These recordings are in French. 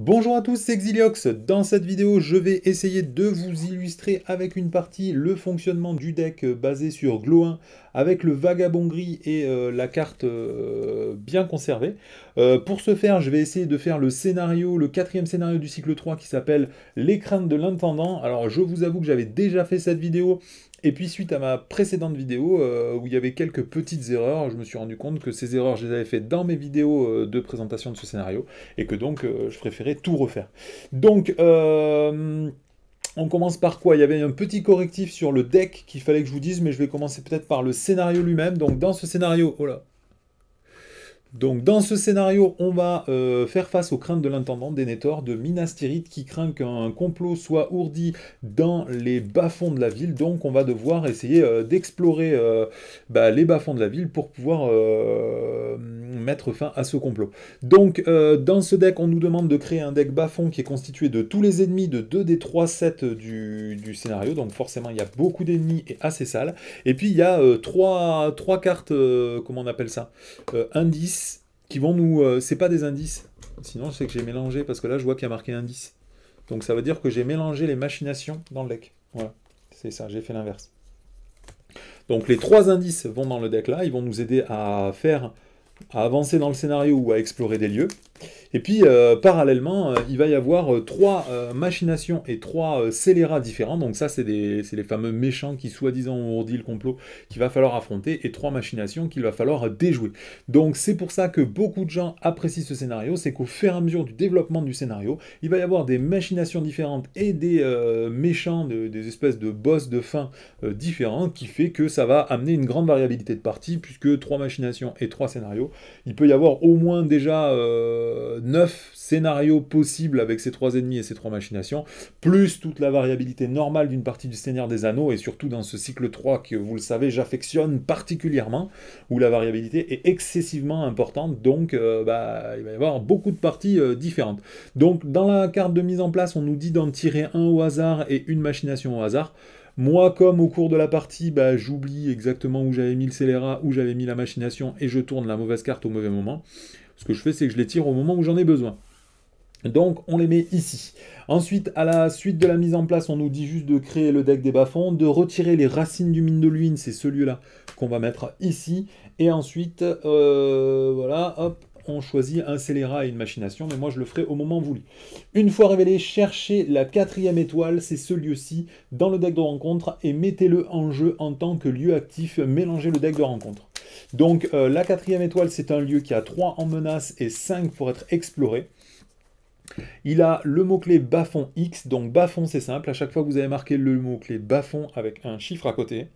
Bonjour à tous, c'est Xiliox. Dans cette vidéo, je vais essayer de vous illustrer avec une partie le fonctionnement du deck basé sur Glow 1 avec le vagabond gris et la carte bien conservée. Pour ce faire, je vais essayer de faire le scénario, le quatrième scénario du cycle 3 qui s'appelle Les craintes de l'intendant. Alors je vous avoue que j'avais déjà fait cette vidéo. Et puis suite à ma précédente vidéo où il y avait quelques petites erreurs, je me suis rendu compte que ces erreurs, je les avais faites dans mes vidéos de présentation de ce scénario et que donc je préférais tout refaire. Donc on commence par quoi? Il y avait un petit correctif sur le deck qu'il fallait que je vous dise, mais je vais commencer peut-être par le scénario lui-même. Donc dans ce scénario, oh là, donc dans ce scénario, on va faire face aux craintes de l'intendant Denethor de Minas Tirith qui craint qu'un complot soit ourdi dans les bas-fonds de la ville. Donc on va devoir essayer d'explorer les bas-fonds de la ville pour pouvoir mettre fin à ce complot. Donc dans ce deck, on nous demande de créer un deck bas-fond qui est constitué de tous les ennemis de 2 des 3 sets du scénario. Donc forcément, il y a beaucoup d'ennemis et assez sales. Et puis il y a trois cartes, comment on appelle ça, indices qui vont nous... c'est pas des indices. Sinon, je sais que j'ai mélangé, parce que là, je vois qu'il y a marqué indice. Donc ça veut dire que j'ai mélangé les machinations dans le deck. Voilà, c'est ça, j'ai fait l'inverse. Donc les 3 indices vont dans le deck là, ils vont nous aider à avancer dans le scénario ou à explorer des lieux. Et puis, parallèlement, il va y avoir 3 machinations et 3 scélérats différents. Donc ça, c'est les fameux méchants qui, soi-disant, ont ourdi le complot qu'il va falloir affronter, et 3 machinations qu'il va falloir déjouer. Donc c'est pour ça que beaucoup de gens apprécient ce scénario, c'est qu'au fur et à mesure du développement du scénario, il va y avoir des machinations différentes et des méchants, des espèces de boss de fin différents, qui fait que ça va amener une grande variabilité de parties, puisque 3 machinations et 3 scénarios, il peut y avoir au moins déjà 9 scénarios possibles avec ces 3 ennemis et ces 3 machinations, plus toute la variabilité normale d'une partie du Seigneur des Anneaux, et surtout dans ce cycle 3 que, vous le savez, j'affectionne particulièrement, où la variabilité est excessivement importante, donc il va y avoir beaucoup de parties différentes. Donc dans la carte de mise en place, on nous dit d'en tirer un au hasard et une machination au hasard. Moi, comme au cours de la partie, j'oublie exactement où j'avais mis le scélérat, où j'avais mis la machination, et je tourne la mauvaise carte au mauvais moment. Ce que je fais, c'est que je les tire au moment où j'en ai besoin. Donc, on les met ici. Ensuite, à la suite de la mise en place, on nous dit juste de créer le deck des bas-fonds, de retirer les racines du mine de l'huile, c'est celui-là qu'on va mettre ici. Et ensuite, voilà, hop, on choisit un scélérat et une machination, mais moi je le ferai au moment voulu. Une fois révélé, cherchez la 4e étoile, c'est ce lieu-ci, dans le deck de rencontre, et mettez-le en jeu en tant que lieu actif, mélangez le deck de rencontre. Donc la 4e étoile, c'est un lieu qui a 3 en menace et 5 pour être exploré. Il a le mot-clé bas-fond X, donc bas-fond c'est simple, à chaque fois que vous avez marqué le mot-clé bas-fond avec un chiffre à côté,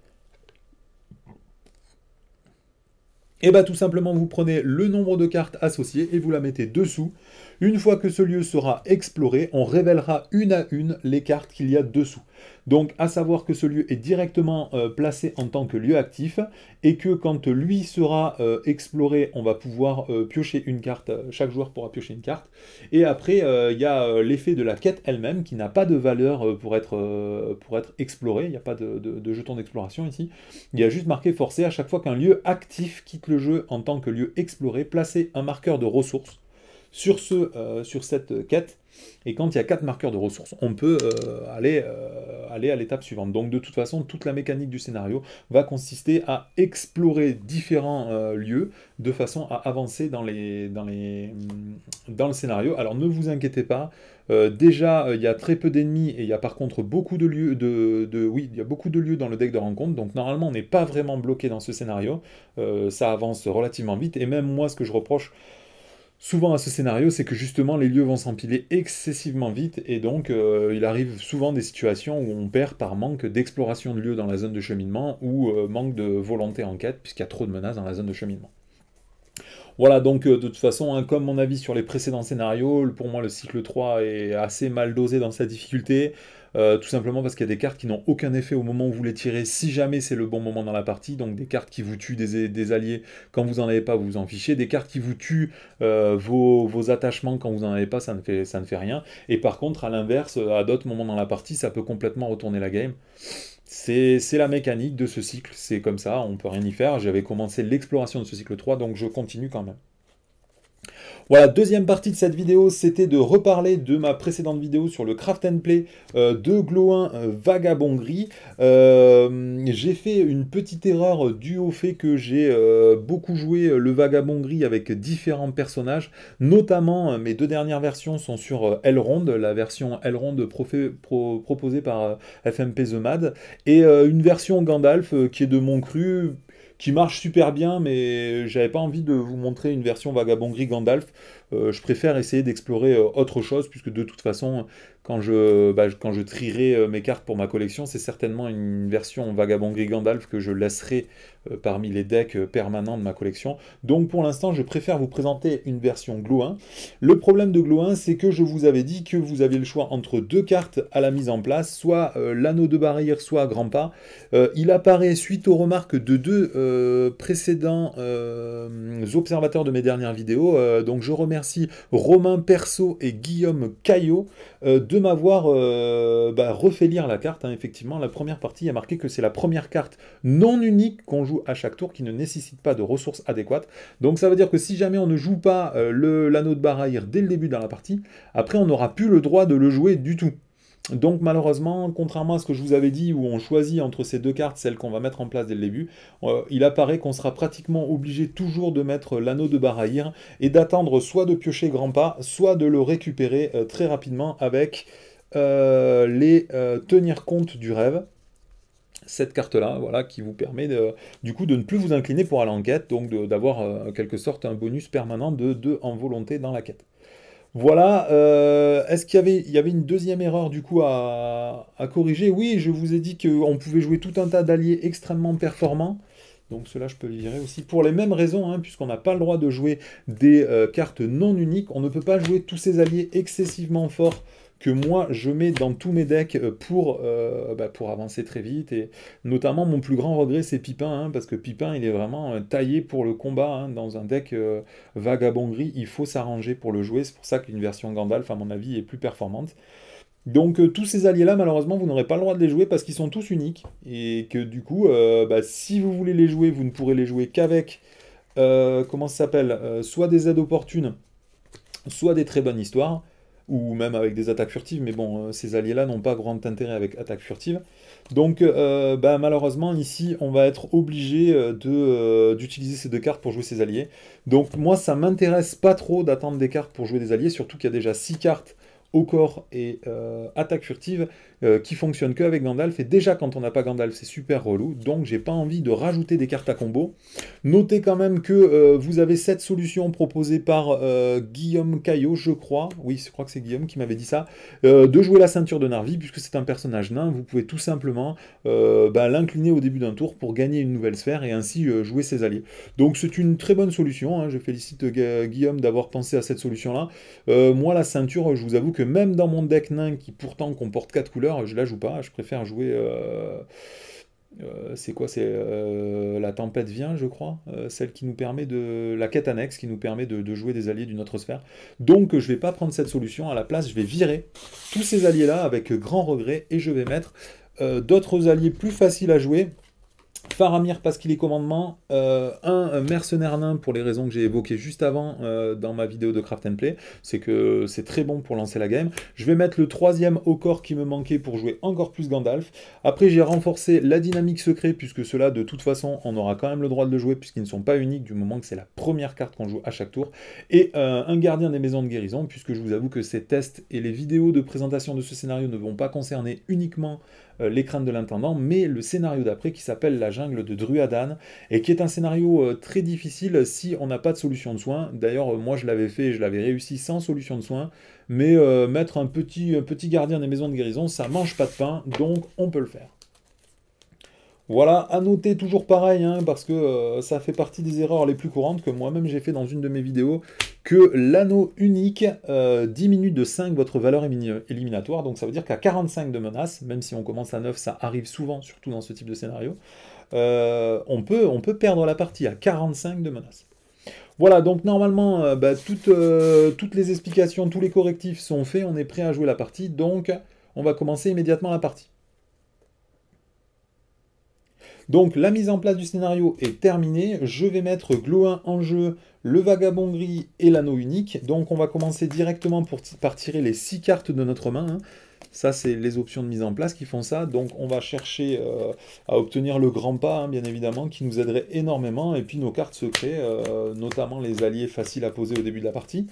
et tout simplement vous prenez le nombre de cartes associées et vous la mettez dessous. Une fois que ce lieu sera exploré, on révélera une à une les cartes qu'il y a dessous. Donc à savoir que ce lieu est directement placé en tant que lieu actif, et que quand lui sera exploré, on va pouvoir piocher une carte, chaque joueur pourra piocher une carte. Et après, il y a l'effet de la quête elle-même qui n'a pas de valeur pour être explorée, il n'y a pas de jeton d'exploration ici. Il y a juste marqué forcé à chaque fois qu'un lieu actif quitte le jeu en tant que lieu exploré, placez un marqueur de ressources sur cette quête, et quand il y a 4 marqueurs de ressources, on peut aller à l'étape suivante. Donc de toute façon, toute la mécanique du scénario va consister à explorer différents lieux de façon à avancer dans le scénario. Alors ne vous inquiétez pas, déjà il y a très peu d'ennemis, et il y a par contre beaucoup de lieux oui, il y a beaucoup de lieux dans le deck de rencontre, donc normalement on n'est pas vraiment bloqué dans ce scénario, ça avance relativement vite, et même moi ce que je reproche souvent à ce scénario, c'est que justement les lieux vont s'empiler excessivement vite, et donc il arrive souvent des situations où on perd par manque d'exploration de lieux dans la zone de cheminement, ou manque de volonté en quête, puisqu'il y a trop de menaces dans la zone de cheminement. Voilà, donc de toute façon, comme mon avis sur les précédents scénarios, pour moi le cycle 3 est assez mal dosé dans sa difficulté, tout simplement parce qu'il y a des cartes qui n'ont aucun effet au moment où vous les tirez, si jamais c'est le bon moment dans la partie, donc des cartes qui vous tuent des alliés quand vous n'en avez pas, vous vous en fichez, des cartes qui vous tuent vos attachements quand vous n'en avez pas, ça ne fait rien, et par contre, à l'inverse, à d'autres moments dans la partie, ça peut complètement retourner la game. C'est la mécanique de ce cycle, c'est comme ça, on peut rien y faire. J'avais commencé l'exploration de ce cycle 3, donc je continue quand même. Voilà, deuxième partie de cette vidéo, c'était de reparler de ma précédente vidéo sur le Craft and Play de Gloin Vagabond Gris. J'ai fait une petite erreur due au fait que j'ai beaucoup joué le Vagabond Gris avec différents personnages, notamment mes deux dernières versions sont sur Elrond, la version Elrond proposée par FMP The Mad, et une version Gandalf qui est de mon cru, qui marche super bien, mais j'avais pas envie de vous montrer une version Vagabond Gris Gandalf. Je préfère essayer d'explorer autre chose, puisque de toute façon, quand je trierai mes cartes pour ma collection, c'est certainement une version Vagabond Gris Gandalf que je laisserai parmi les decks permanents de ma collection. Donc pour l'instant, je préfère vous présenter une version Glow 1. Le problème de Glow 1, c'est que je vous avais dit que vous aviez le choix entre deux cartes à la mise en place, soit l'anneau de barrière, soit grand pas. Il apparaît suite aux remarques de deux précédents observateurs de mes dernières vidéos. Donc je remercie Romain Perso et Guillaume Caillot de m'avoir refait lire la carte. Hein. Effectivement, la première partie a marqué que c'est la première carte non unique qu'on joue à chaque tour qui ne nécessite pas de ressources adéquates. Donc ça veut dire que si jamais on ne joue pas l'anneau de Barahir dès le début dans la partie, après on n'aura plus le droit de le jouer du tout. Donc malheureusement, contrairement à ce que je vous avais dit, où on choisit entre ces deux cartes, celles qu'on va mettre en place dès le début, il apparaît qu'on sera pratiquement obligé toujours de mettre l'anneau de Barahir et d'attendre soit de piocher grand pas, soit de le récupérer très rapidement avec les tenir compte du rêve. Cette carte-là, voilà, qui vous permet du coup de ne plus vous incliner pour aller en quête, donc d'avoir en quelque sorte un bonus permanent de 2 en volonté dans la quête. Voilà, est-ce qu'il y avait une deuxième erreur du coup à corriger? Oui, je vous ai dit qu'on pouvait jouer tout un tas d'alliés extrêmement performants. Donc cela, je peux les virer aussi. Pour les mêmes raisons, hein, puisqu'on n'a pas le droit de jouer des cartes non uniques, on ne peut pas jouer tous ces alliés excessivement forts que moi je mets dans tous mes decks pour avancer très vite. Et notamment, mon plus grand regret, c'est Pipin, hein, parce que Pipin, il est vraiment taillé pour le combat. Hein, dans un deck Vagabond Gris, il faut s'arranger pour le jouer. C'est pour ça qu'une version Gandalf, à mon avis, est plus performante. Donc tous ces alliés-là, malheureusement, vous n'aurez pas le droit de les jouer parce qu'ils sont tous uniques. Et que du coup, si vous voulez les jouer, vous ne pourrez les jouer qu'avec, comment ça s'appelle, soit des aides opportunes, soit des très bonnes histoires, ou même avec des attaques furtives, mais bon, ces alliés-là n'ont pas grand intérêt avec attaques furtives. Donc malheureusement, ici, on va être obligé d'utiliser ces deux cartes pour jouer ces alliés. Donc moi, ça m'intéresse pas trop d'attendre des cartes pour jouer des alliés, surtout qu'il y a déjà 6 cartes au corps et attaque furtive qui fonctionnent qu'avec Gandalf. Et déjà, quand on n'a pas Gandalf, c'est super relou. Donc, j'ai pas envie de rajouter des cartes à combo. Notez quand même que vous avez cette solution proposée par Guillaume Caillot, je crois. Oui, je crois que c'est Guillaume qui m'avait dit ça. De jouer la ceinture de Narvi, puisque c'est un personnage nain. Vous pouvez tout simplement l'incliner au début d'un tour pour gagner une nouvelle sphère et ainsi jouer ses alliés. Donc, c'est une très bonne solution. Hein. Je félicite Guillaume d'avoir pensé à cette solution-là. Moi, la ceinture, je vous avoue que même dans mon deck nain, qui pourtant comporte 4 couleurs, je la joue pas. Je préfère jouer... c'est quoi? C'est la tempête vient, je crois. Celle qui nous permet de... La quête annexe, qui nous permet de jouer des alliés d'une autre sphère. Donc, je vais pas prendre cette solution. À la place, je vais virer tous ces alliés-là avec grand regret. Et je vais mettre d'autres alliés plus faciles à jouer. Faramir parce qu'il est commandement, un mercenaire nain pour les raisons que j'ai évoquées juste avant dans ma vidéo de Craft and Play, c'est que c'est très bon pour lancer la game. Je vais mettre le troisième au corps qui me manquait pour jouer encore plus Gandalf. Après j'ai renforcé la dynamique secret puisque ceux-là de toute façon on aura quand même le droit de le jouer puisqu'ils ne sont pas uniques du moment que c'est la première carte qu'on joue à chaque tour. Et un gardien des maisons de guérison puisque je vous avoue que ces tests et les vidéos de présentation de ce scénario ne vont pas concerner uniquement l'écran de l'intendant, mais le scénario d'après qui s'appelle la jungle de Druadan, et qui est un scénario très difficile si on n'a pas de solution de soin. D'ailleurs, moi je l'avais fait, je l'avais réussi sans solution de soin, mais mettre un petit gardien des maisons de guérison, ça mange pas de pain, donc on peut le faire. Voilà, à noter toujours pareil, hein, parce que ça fait partie des erreurs les plus courantes que moi-même j'ai fait dans une de mes vidéos, que l'anneau unique diminue de 5 votre valeur éliminatoire, donc ça veut dire qu'à 45 de menaces, même si on commence à 9, ça arrive souvent, surtout dans ce type de scénario, on peut perdre la partie à 45 de menaces. Voilà, donc normalement, toutes les explications, tous les correctifs sont faits, on est prêt à jouer la partie, donc on va commencer immédiatement la partie. Donc la mise en place du scénario est terminée, je vais mettre Glow 1 en jeu le vagabond gris et l'anneau unique. Donc on va commencer directement par tirer les 6 cartes de notre main, hein. Ça, c'est les options de mise en place qui font ça. Donc on va chercher à obtenir le grand pas, hein, bien évidemment, qui nous aiderait énormément. Et puis nos cartes secrets, notamment les alliés faciles à poser au début de la partie.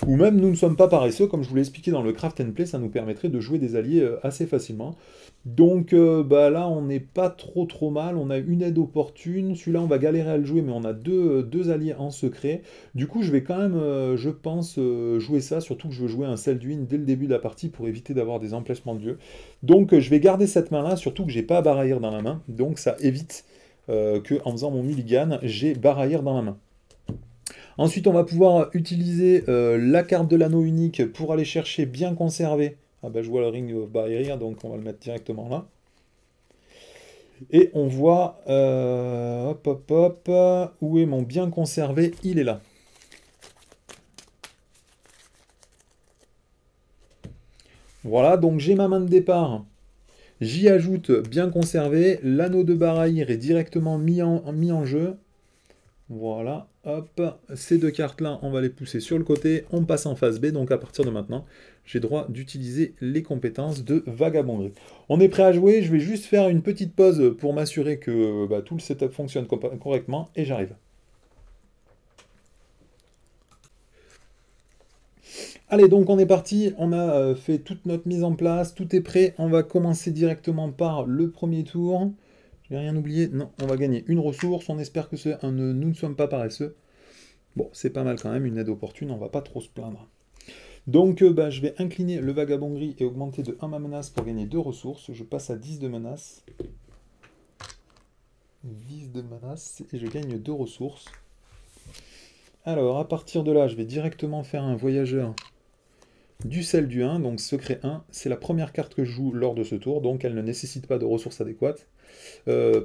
Ou même nous ne sommes pas paresseux, comme je vous l'ai expliqué dans le Craft and Play, ça nous permettrait de jouer des alliés assez facilement. Donc bah là on n'est pas trop mal, on a une aide opportune, celui-là on va galérer à le jouer mais on a deux alliés en secret. Du coup je vais quand même, je pense, jouer ça, surtout que je veux jouer un Selduin dès le début de la partie pour éviter d'avoir des emplacements de dieu. Donc je vais garder cette main là, surtout que j'ai pas Barahir dans la main, donc ça évite que en faisant mon mulligan, j'ai Barahir dans la main. Ensuite, on va pouvoir utiliser la carte de l'anneau unique pour aller chercher bien conservé. Ah bah je vois le Ring of Barrier, donc on va le mettre directement là. Et on voit, où est mon bien conservé? Il est là. Voilà, donc j'ai ma main de départ. J'y ajoute bien conservé. L'anneau de Barahir est directement mis en jeu. Voilà, hop, ces deux cartes-là, on va les pousser sur le côté, on passe en phase B, donc à partir de maintenant, j'ai droit d'utiliser les compétences de vagabonderie. On est prêt à jouer, je vais juste faire une petite pause pour m'assurer que tout le setup fonctionne correctement, et j'arrive. Allez, donc on est parti, on a fait toute notre mise en place, tout est prêt, on va commencer directement par le premier tour. Je n'ai rien oublié, non, on va gagner une ressource, on espère que nous ne sommes pas paresseux. Bon, c'est pas mal quand même, une aide opportune, on va pas trop se plaindre. Donc je vais incliner le vagabond gris et augmenter de 1 ma menace pour gagner 2 ressources. Je passe à 10 de menace. 10 de menace et je gagne 2 ressources. Alors, à partir de là, je vais directement faire un voyageur du sel du 1, donc secret 1. C'est la première carte que je joue lors de ce tour, donc elle ne nécessite pas de ressources adéquates.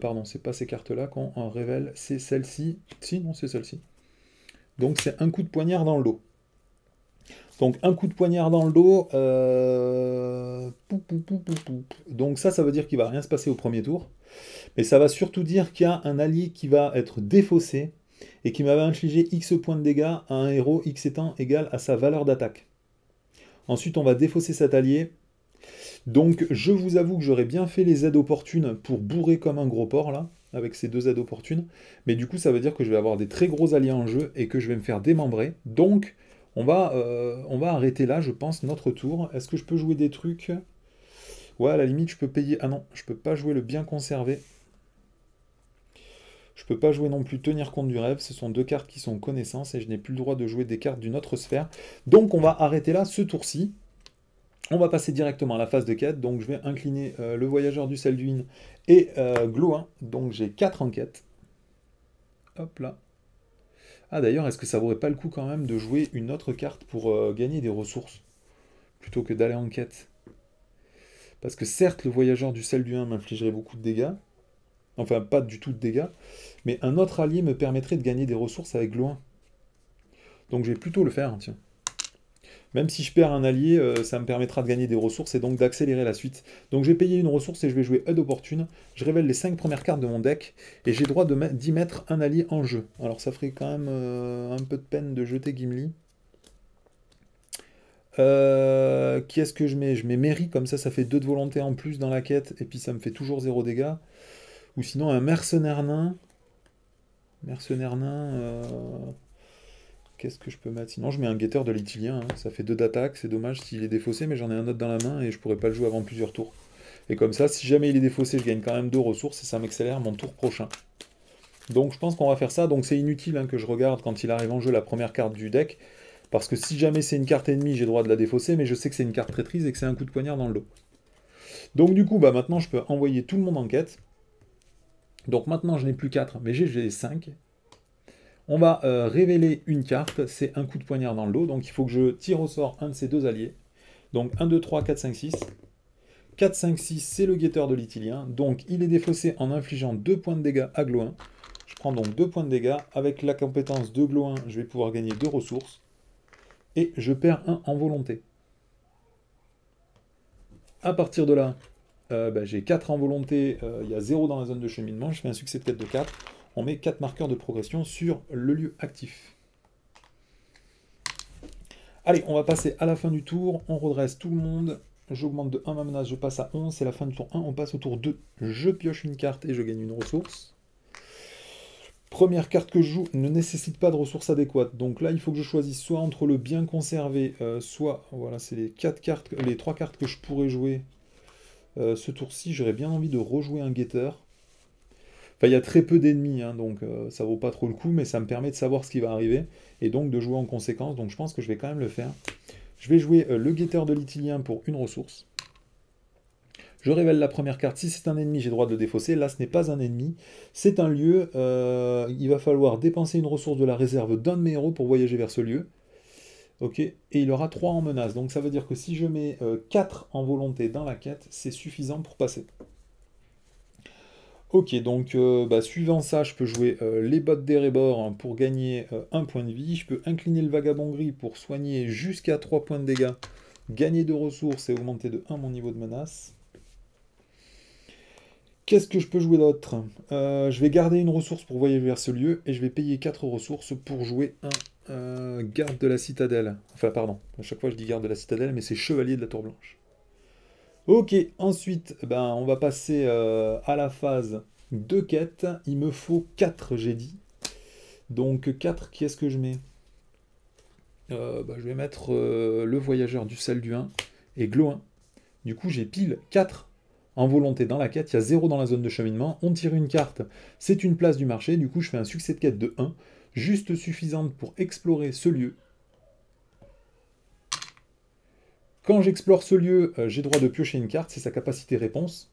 Pardon, c'est pas ces cartes-là qu'on révèle, c'est celle-ci. Si, non, c'est celle-ci. Donc c'est un coup de poignard dans le dos. Donc un coup de poignard dans le dos. Donc ça veut dire qu'il va rien se passer au premier tour. Mais ça va surtout dire qu'il y a un allié qui va être défaussé et qui m'avait infligé X points de dégâts à un héros X étant égal à sa valeur d'attaque. Ensuite on va défausser cet allié. Donc je vous avoue que j'aurais bien fait les aides opportunes pour bourrer comme un gros porc là, avec ces deux aides opportunes. Mais du coup ça veut dire que je vais avoir des très gros alliés en jeu et que je vais me faire démembrer. Donc on va arrêter là, je pense, notre tour. Est-ce que je peux jouer des trucs? Ouais, à la limite, je peux payer... Ah non, je peux pas jouer le bien conservé. Je peux pas jouer non plus tenir compte du rêve. Ce sont deux cartes qui sont connaissances et je n'ai plus le droit de jouer des cartes d'une autre sphère. Donc on va arrêter là ce tour-ci. On va passer directement à la phase de quête. Donc je vais incliner le voyageur du Selduin et Gloin. Donc j'ai 4 enquêtes. Hop là. Ah d'ailleurs, est-ce que ça vaudrait pas le coup quand même de jouer une autre carte pour gagner des ressources, plutôt que d'aller en quête? Parce que certes, le voyageur du sel du 1 m'infligerait beaucoup de dégâts, enfin pas du tout de dégâts, mais un autre allié me permettrait de gagner des ressources avec Gloin. Donc je vais plutôt le faire, tiens. Même si je perds un allié, ça me permettra de gagner des ressources et donc d'accélérer la suite. Donc je vais payer une ressource et je vais jouer aide opportune. Je révèle les 5 premières cartes de mon deck et j'ai le droit d'y mettre un allié en jeu. Alors ça ferait quand même un peu de peine de jeter Gimli. Qui est-ce que je mets? Je mets Mary, comme ça fait 2 de volonté en plus dans la quête et puis ça me fait toujours 0 dégâts. Ou sinon un mercenaire nain. Mercenaire nain... Qu'est-ce que je peux mettre? Sinon, je mets un guetteur de l'itilien, hein. Ça fait 2 d'attaque, c'est dommage s'il est défaussé, mais j'en ai un autre dans la main et je pourrais pas le jouer avant plusieurs tours. Et comme ça, si jamais il est défaussé, je gagne quand même 2 ressources et ça m'accélère mon tour prochain. Donc je pense qu'on va faire ça. Donc c'est inutile hein, que je regarde quand il arrive en jeu la première carte du deck, parce que si jamais c'est une carte ennemie, j'ai le droit de la défausser, mais je sais que c'est une carte traîtrise et que c'est un coup de poignard dans le dos. Donc du coup, maintenant je peux envoyer tout le monde en quête. Donc maintenant je n'ai plus 4, mais j'ai 5. On va révéler une carte, c'est un coup de poignard dans le dos, donc il faut que je tire au sort un de ces deux alliés. Donc 1, 2, 3, 4, 5, 6. 4, 5, 6, c'est le guetteur de l'itilien, donc il est défaussé en infligeant 2 points de dégâts à Gloin. Je prends donc 2 points de dégâts, avec la compétence de Gloin, je vais pouvoir gagner 2 ressources. Et je perds 1 en volonté. À partir de là, j'ai 4 en volonté, il y a 0 dans la zone de cheminement, je fais un succès de quête de 4. On met 4 marqueurs de progression sur le lieu actif. Allez, on va passer à la fin du tour. On redresse tout le monde. J'augmente de 1 ma menace, je passe à 11. C'est la fin du tour 1, on passe au tour 2. Je pioche une carte et je gagne une ressource. Première carte que je joue ne nécessite pas de ressources adéquates. Donc là, il faut que je choisisse soit entre le bien conservé, soit... Voilà, c'est les 3 cartes que je pourrais jouer. Ce tour-ci, j'aurais bien envie de rejouer un guetteur. Enfin, il y a très peu d'ennemis, hein, donc ça vaut pas trop le coup, mais ça me permet de savoir ce qui va arriver, et donc de jouer en conséquence, donc je pense que je vais quand même le faire. Je vais jouer le guetteur de l'Itilien pour une ressource. Je révèle la première carte. Si c'est un ennemi, j'ai le droit de le défausser. Là, ce n'est pas un ennemi. C'est un lieu. Il va falloir dépenser une ressource de la réserve d'un de mes héros pour voyager vers ce lieu. Ok. Et il aura 3 en menace. Donc ça veut dire que si je mets 4 en volonté dans la quête, c'est suffisant pour passer. Ok, donc suivant ça, je peux jouer les bottes d'Erebor pour gagner 1 point de vie. Je peux incliner le vagabond gris pour soigner jusqu'à 3 points de dégâts, gagner de ressources et augmenter de 1 mon niveau de menace. Qu'est-ce que je peux jouer d'autre? Je vais garder une ressource pour voyager vers ce lieu et je vais payer 4 ressources pour jouer un garde de la citadelle. Enfin, pardon, à chaque fois je dis garde de la citadelle, mais c'est chevalier de la tour blanche. Ok, ensuite, on va passer à la phase de quête. Il me faut 4, j'ai dit. Donc 4, qui est-ce que je mets? Je vais mettre le voyageur du sel du 1 et Gloin. Du coup, j'ai pile 4 en volonté dans la quête. Il y a 0 dans la zone de cheminement. On tire une carte, c'est une place du marché. Du coup, je fais un succès de quête de 1, juste suffisante pour explorer ce lieu. Quand j'explore ce lieu, j'ai droit de piocher une carte, c'est sa capacité réponse.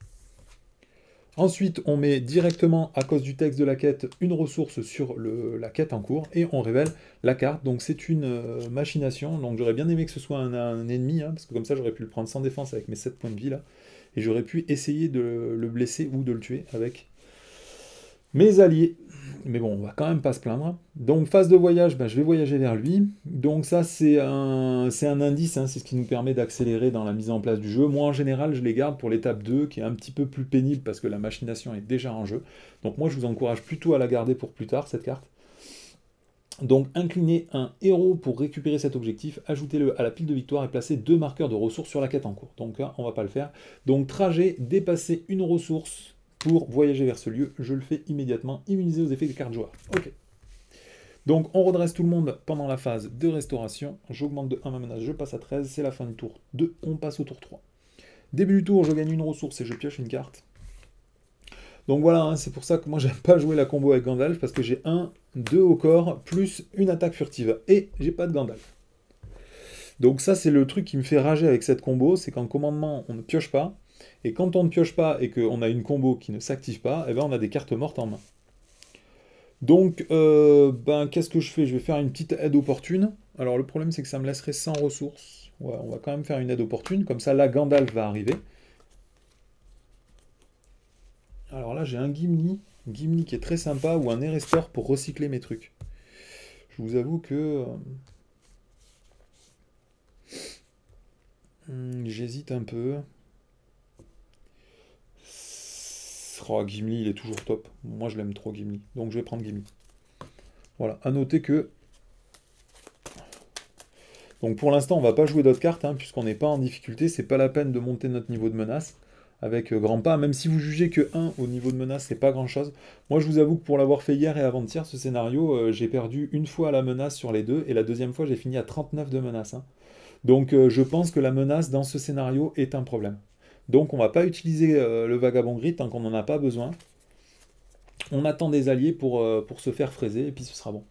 Ensuite, on met directement, à cause du texte de la quête, une ressource sur la quête en cours, et on révèle la carte. Donc c'est une machination, donc j'aurais bien aimé que ce soit un ennemi, hein, parce que comme ça j'aurais pu le prendre sans défense avec mes 7 points de vie là, et j'aurais pu essayer de le blesser ou de le tuer avec mes alliés. Mais bon, on va quand même pas se plaindre. Donc, phase de voyage, je vais voyager vers lui. Donc ça, c'est un indice, hein, c'est ce qui nous permet d'accélérer dans la mise en place du jeu. Moi, en général, je les garde pour l'étape 2, qui est un petit peu plus pénible, parce que la machination est déjà en jeu. Donc moi, je vous encourage plutôt à la garder pour plus tard, cette carte. Donc, inclinez un héros pour récupérer cet objectif, ajoutez-le à la pile de victoire et placez 2 marqueurs de ressources sur la quête en cours. Donc là, on va pas le faire. Donc, trajet, dépasser une ressource pour voyager vers ce lieu, je le fais immédiatement, immunisé aux effets des cartes joueurs. Ok. Donc on redresse tout le monde pendant la phase de restauration, j'augmente de 1 ma menace, je passe à 13, c'est la fin du tour 2, on passe au tour 3. Début du tour, je gagne une ressource et je pioche une carte. Donc voilà, hein, c'est pour ça que moi j'aime pas jouer la combo avec Gandalf, parce que j'ai 1, 2 au corps, plus une attaque furtive, et j'ai pas de Gandalf. Donc ça c'est le truc qui me fait rager avec cette combo, c'est qu'en commandement on ne pioche pas, et quand on ne pioche pas et qu'on a une combo qui ne s'active pas, on a des cartes mortes en main. Donc, qu'est-ce que je fais? Je vais faire une petite aide opportune. Alors, le problème, c'est que ça me laisserait sans ressources. Ouais, on va quand même faire une aide opportune. Comme ça, là, Gandalf va arriver. Alors là, j'ai un Gimli. Gimli qui est très sympa, ou un Erestor pour recycler mes trucs. Je vous avoue que... j'hésite un peu. Oh, Gimli, il est toujours top. Moi, je l'aime trop, Gimli. Donc, je vais prendre Gimli. Voilà. À noter que... Donc, pour l'instant, on va pas jouer d'autres cartes, hein, puisqu'on n'est pas en difficulté. C'est pas la peine de monter notre niveau de menace avec grand pas. Même si vous jugez que 1 au niveau de menace, c'est pas grand-chose. Moi, je vous avoue que pour l'avoir fait hier et avant-hier, ce scénario, j'ai perdu une fois la menace sur les deux. Et la deuxième fois, j'ai fini à 39 de menace. Hein. Donc, je pense que la menace dans ce scénario est un problème. Donc, on va pas utiliser le vagabond gris tant qu'on n'en a pas besoin. On attend des alliés pour se faire fraiser, et puis ce sera bon.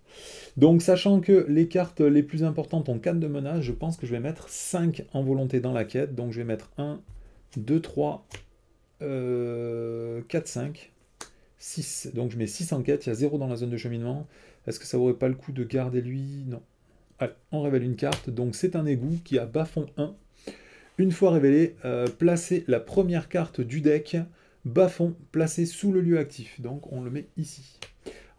Donc, sachant que les cartes les plus importantes ont 4 de menace, je pense que je vais mettre 5 en volonté dans la quête. Donc, je vais mettre 1, 2, 3, 4, 5, 6. Donc, je mets 6 en quête, il y a 0 dans la zone de cheminement. Est-ce que ça vaudrait pas le coup de garder lui? Non. Allez, on révèle une carte. Donc, c'est un égout qui a bas-fond 1. Une fois révélé, placez la première carte du deck, bas-fond, placée sous le lieu actif. Donc, on le met ici.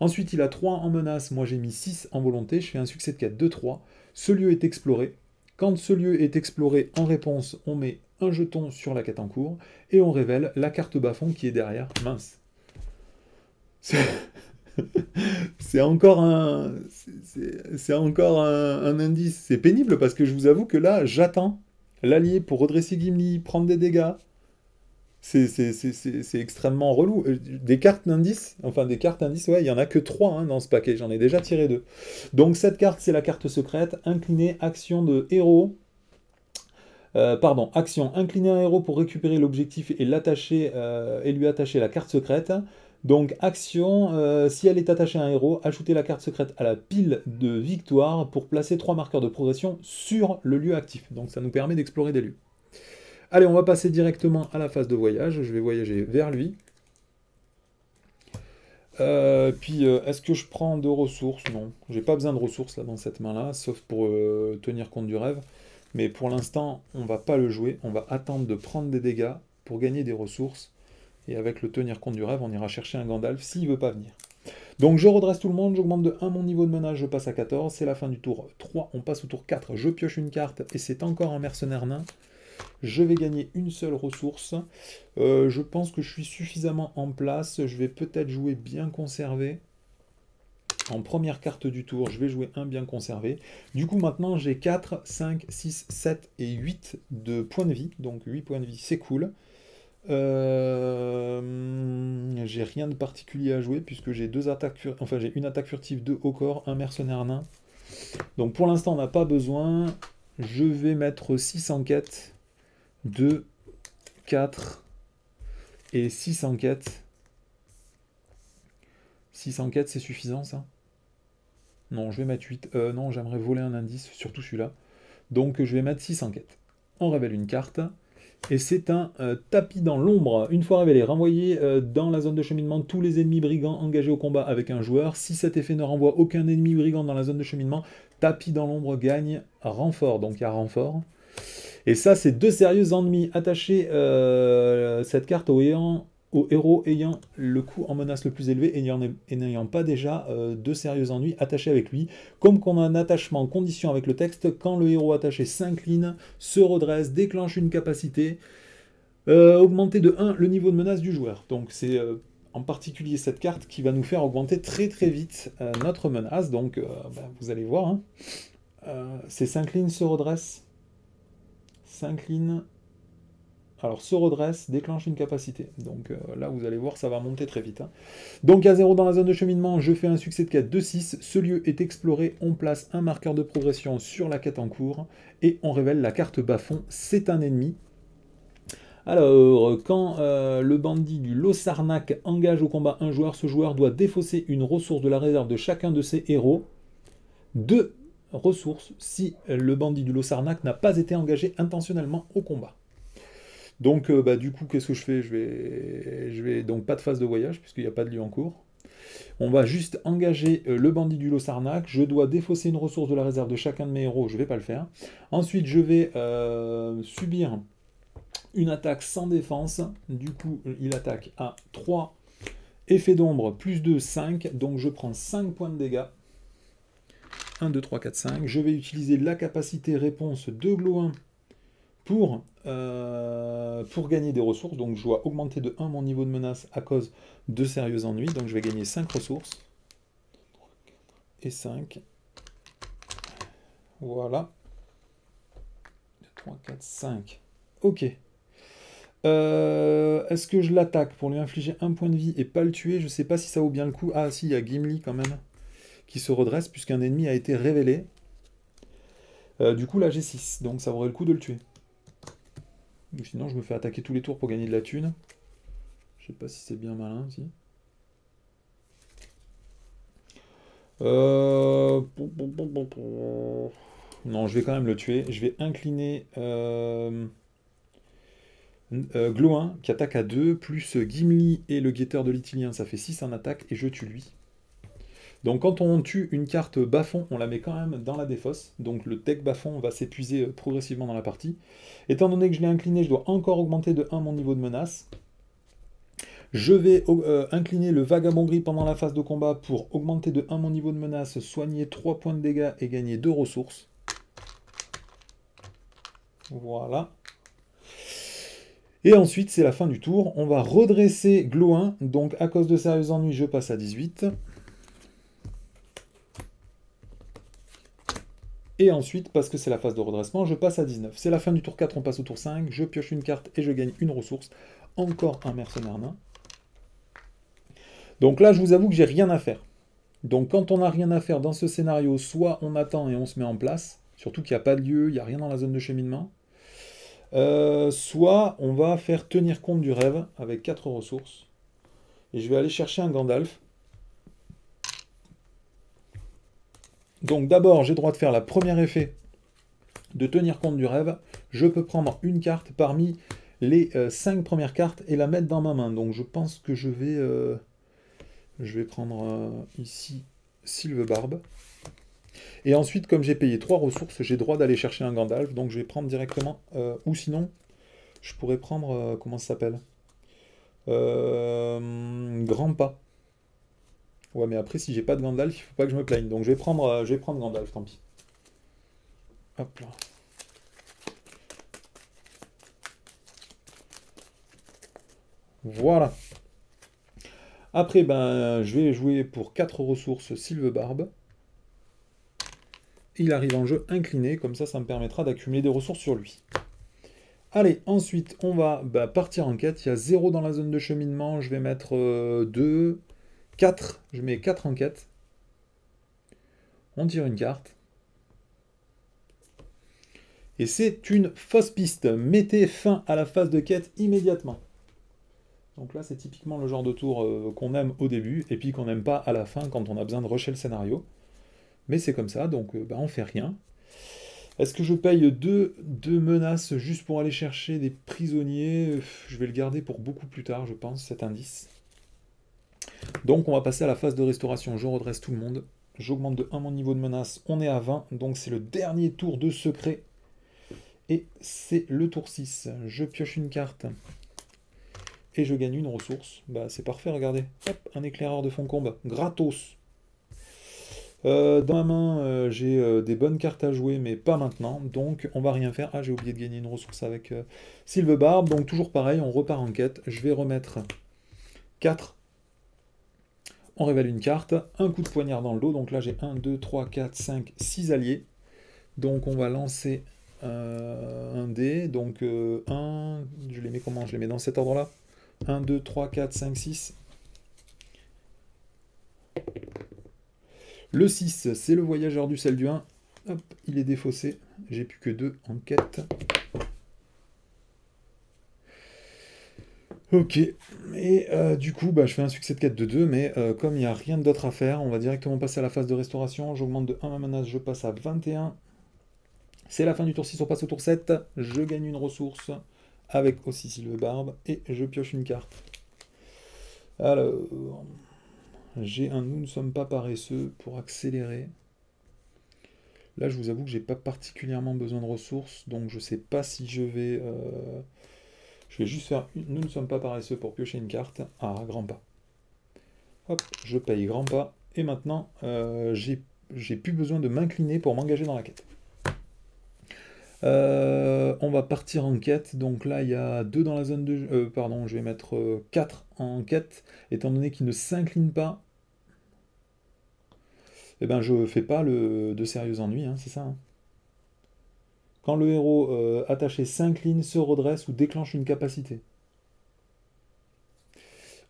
Ensuite, il a 3 en menace, moi j'ai mis 6 en volonté, je fais un succès de quête de 3. Ce lieu est exploré. Quand ce lieu est exploré, en réponse, on met un jeton sur la quête en cours, et on révèle la carte bas-fond qui est derrière. Mince. C'est encore c'est encore un indice. C'est pénible parce que je vous avoue que là, j'attends l'allié pour redresser Gimli, prendre des dégâts. C'est extrêmement relou. Des cartes d'indice, enfin des cartes indices, ouais, il y en a que 3 hein, dans ce paquet. J'en ai déjà tiré 2. Donc cette carte, c'est la carte secrète. Incliner, action de héros. Pardon, action, incliner un héros pour récupérer l'objectif et l'attacher et lui attacher la carte secrète. Donc action, si elle est attachée à un héros, ajoutez la carte secrète à la pile de victoire pour placer 3 marqueurs de progression sur le lieu actif. Donc ça nous permet d'explorer des lieux. Allez, on va passer directement à la phase de voyage. Je vais voyager vers lui. Est-ce que je prends de ressources? Non, j'ai pas besoin de ressources là dans cette main-là, sauf pour tenir compte du rêve. Mais pour l'instant, on va pas le jouer. On va attendre de prendre des dégâts pour gagner des ressources. Et avec le tenir compte du rêve, on ira chercher un Gandalf s'il veut pas venir. Donc je redresse tout le monde, j'augmente de 1 mon niveau de menace, je passe à 14. C'est la fin du tour 3, on passe au tour 4. Je pioche une carte et c'est encore un mercenaire nain. Je vais gagner une seule ressource. Je pense que je suis suffisamment en place. Je vais peut-être jouer bien conservé. En première carte du tour, je vais jouer un bien conservé. Du coup, maintenant, j'ai 4, 5, 6, 7 et 8 de points de vie. Donc 8 points de vie, c'est cool. J'ai rien de particulier à jouer puisque j'ai j'ai une attaque furtive, 2 au corps, un mercenaire nain. Donc pour l'instant, on n'a pas besoin. Je vais mettre 6 enquêtes. 2, 4 et 6 enquêtes. 6 enquêtes, c'est suffisant ça? Non, je vais mettre 8. Non, j'aimerais voler un indice, surtout celui-là. Donc je vais mettre 6 enquêtes. On révèle une carte. Et c'est un tapis dans l'ombre. Une fois révélé, renvoyez dans la zone de cheminement tous les ennemis brigands engagés au combat avec un joueur. Si cet effet ne renvoie aucun ennemi brigand dans la zone de cheminement, tapis dans l'ombre gagne renfort. Donc il y a renfort. Et ça, c'est 2 sérieux ennemis. Attachez cette carte au héros ayant le coût en menace le plus élevé et n'ayant pas déjà 2 sérieux ennuis attachés avec lui. Comme qu'on a un attachement en condition avec le texte, quand le héros attaché s'incline, se redresse, déclenche une capacité, augmenter de 1 le niveau de menace du joueur. Donc c'est en particulier cette carte qui va nous faire augmenter très très vite notre menace. Donc vous allez voir, hein. C'est s'incline, se redresse, s'incline, alors se redresse, déclenche une capacité. Donc là, vous allez voir, ça va monter très vite. Hein. Donc à 0 dans la zone de cheminement, je fais un succès de quête de 6. Ce lieu est exploré, on place un marqueur de progression sur la quête en cours, et on révèle la carte bas-fond, c'est un ennemi. Alors, quand le bandit du Lossarnac engage au combat un joueur, ce joueur doit défausser une ressource de la réserve de chacun de ses héros. 2 ressources si le bandit du Lossarnac n'a pas été engagé intentionnellement au combat. Donc, du coup, qu'est-ce que je fais? Je vais donc pas de phase de voyage, puisqu'il n'y a pas de lieu en cours. On va juste engager le bandit du Lossarnac. Je dois défausser une ressource de la réserve de chacun de mes héros. Je ne vais pas le faire. Ensuite, je vais subir une attaque sans défense. Du coup, il attaque à 3. Effet d'ombre, plus 2, 5. Donc, je prends 5 points de dégâts. 1, 2, 3, 4, 5. Je vais utiliser la capacité réponse de Gloin pour gagner des ressources. Donc je dois augmenter de 1 mon niveau de menace à cause de sérieux ennuis. Donc je vais gagner 5 ressources. Et 5. Voilà. 2, 3, 4, 5. Ok. Est-ce que je l'attaque pour lui infliger 1 point de vie et pas le tuer? Je sais pas si ça vaut bien le coup. Ah si, il y a Gimli quand même qui se redresse puisqu'un ennemi a été révélé. Du coup là j'ai 6. Donc ça vaudrait le coup de le tuer. Ou sinon, je me fais attaquer tous les tours pour gagner de la thune. Je sais pas si c'est bien malin, si. Non, je vais quand même le tuer. Je vais incliner Gloin, qui attaque à 2, plus Gimli et le guetteur de l'Itilien, ça fait 6 en attaque, et je tue lui. Donc quand on tue une carte bas-fond, on la met quand même dans la défausse. Donc le deck bas-fond va s'épuiser progressivement dans la partie. Étant donné que je l'ai incliné, je dois encore augmenter de 1 mon niveau de menace. Je vais incliner le vagabond gris pendant la phase de combat pour augmenter de 1 mon niveau de menace, soigner 3 points de dégâts et gagner 2 ressources. Voilà. Et ensuite, c'est la fin du tour. On va redresser Gloin. Donc à cause de sérieux ennuis, je passe à 18. Et ensuite, parce que c'est la phase de redressement, je passe à 19. C'est la fin du tour 4, on passe au tour 5, je pioche une carte et je gagne une ressource. Encore un mercenaire nain. Donc là, je vous avoue que j'ai rien à faire. Donc quand on n'a rien à faire dans ce scénario, soit on attend et on se met en place, surtout qu'il n'y a pas de lieu, il n'y a rien dans la zone de cheminement, soit on va faire tenir compte du rêve avec 4 ressources. Et je vais aller chercher un Gandalf. Donc d'abord, j'ai le droit de faire la première effet de tenir compte du rêve. Je peux prendre une carte parmi les 5 premières cartes et la mettre dans ma main. Donc je pense que je vais prendre ici Sylvebarbe. Et ensuite, comme j'ai payé 3 ressources, j'ai le droit d'aller chercher un Gandalf. Donc je vais prendre directement, ou sinon, je pourrais prendre, comment ça s'appelle Grand Pas. Ouais, mais après, si j'ai pas de Gandalf, il faut pas que je me plaigne. Donc je vais prendre Gandalf, tant pis. Hop là. Voilà. Après, ben, je vais jouer pour 4 ressources Sylvebarbe. Il arrive en jeu incliné, comme ça me permettra d'accumuler des ressources sur lui. Allez, ensuite, on va partir en quête. Il y a 0 dans la zone de cheminement. Je vais mettre 2, 4. Je mets 4 en quête. On tire une carte. Et c'est une fausse piste. Mettez fin à la phase de quête immédiatement. Donc là, c'est typiquement le genre de tour qu'on aime au début, et puis qu'on n'aime pas à la fin quand on a besoin de rusher le scénario. Mais c'est comme ça, donc on fait rien. Est-ce que je paye deux menaces juste pour aller chercher des prisonniers? Je vais le garder pour beaucoup plus tard, je pense, cet indice. Donc on va passer à la phase de restauration. Je redresse tout le monde. J'augmente de 1 mon niveau de menace. On est à 20, donc c'est le dernier tour de secret. Et c'est le tour 6. Je pioche une carte. Et je gagne une ressource. Bah c'est parfait, regardez. Hop, un éclaireur de fond combe. Gratos. Dans ma main, j'ai des bonnes cartes à jouer, mais pas maintenant, donc on va rien faire. Ah, j'ai oublié de gagner une ressource avec Sylvebarbe, donc toujours pareil, on repart en quête. Je vais remettre 4. On révèle une carte, un coup de poignard dans le dos, donc là j'ai 1, 2, 3, 4, 5, 6 alliés. Donc on va lancer un dé, donc 1, je les mets comment? Je les mets dans cet ordre-là. 1, 2, 3, 4, 5, 6. Le 6, c'est le voyageur du sel du 1. Hop, il est défaussé. J'ai plus que 2 en quête. Ok. Et du coup, je fais un succès de quête de 2, mais comme il n'y a rien d'autre à faire, on va directement passer à la phase de restauration. J'augmente de 1 ma menace, je passe à 21. C'est la fin du tour 6, on passe au tour 7. Je gagne une ressource avec aussi Sylvebarbe et je pioche une carte. Alors, j'ai un nous ne sommes pas paresseux pour accélérer. Là, je vous avoue que j'ai pas particulièrement besoin de ressources, donc je sais pas si je vais... Je vais juste faire nous ne sommes pas paresseux pour piocher une carte. Ah, grand pas. Hop, je paye grand pas. Et maintenant, j'ai plus besoin de m'incliner pour m'engager dans la quête. On va partir en quête. Donc là, il y a 2 dans la zone de... pardon, je vais mettre 4 en quête. Étant donné qu'il ne s'incline pas, eh ben, je fais pas de sérieux ennuis, hein, c'est ça. Hein. Quand le héros attaché s'incline, se redresse ou déclenche une capacité.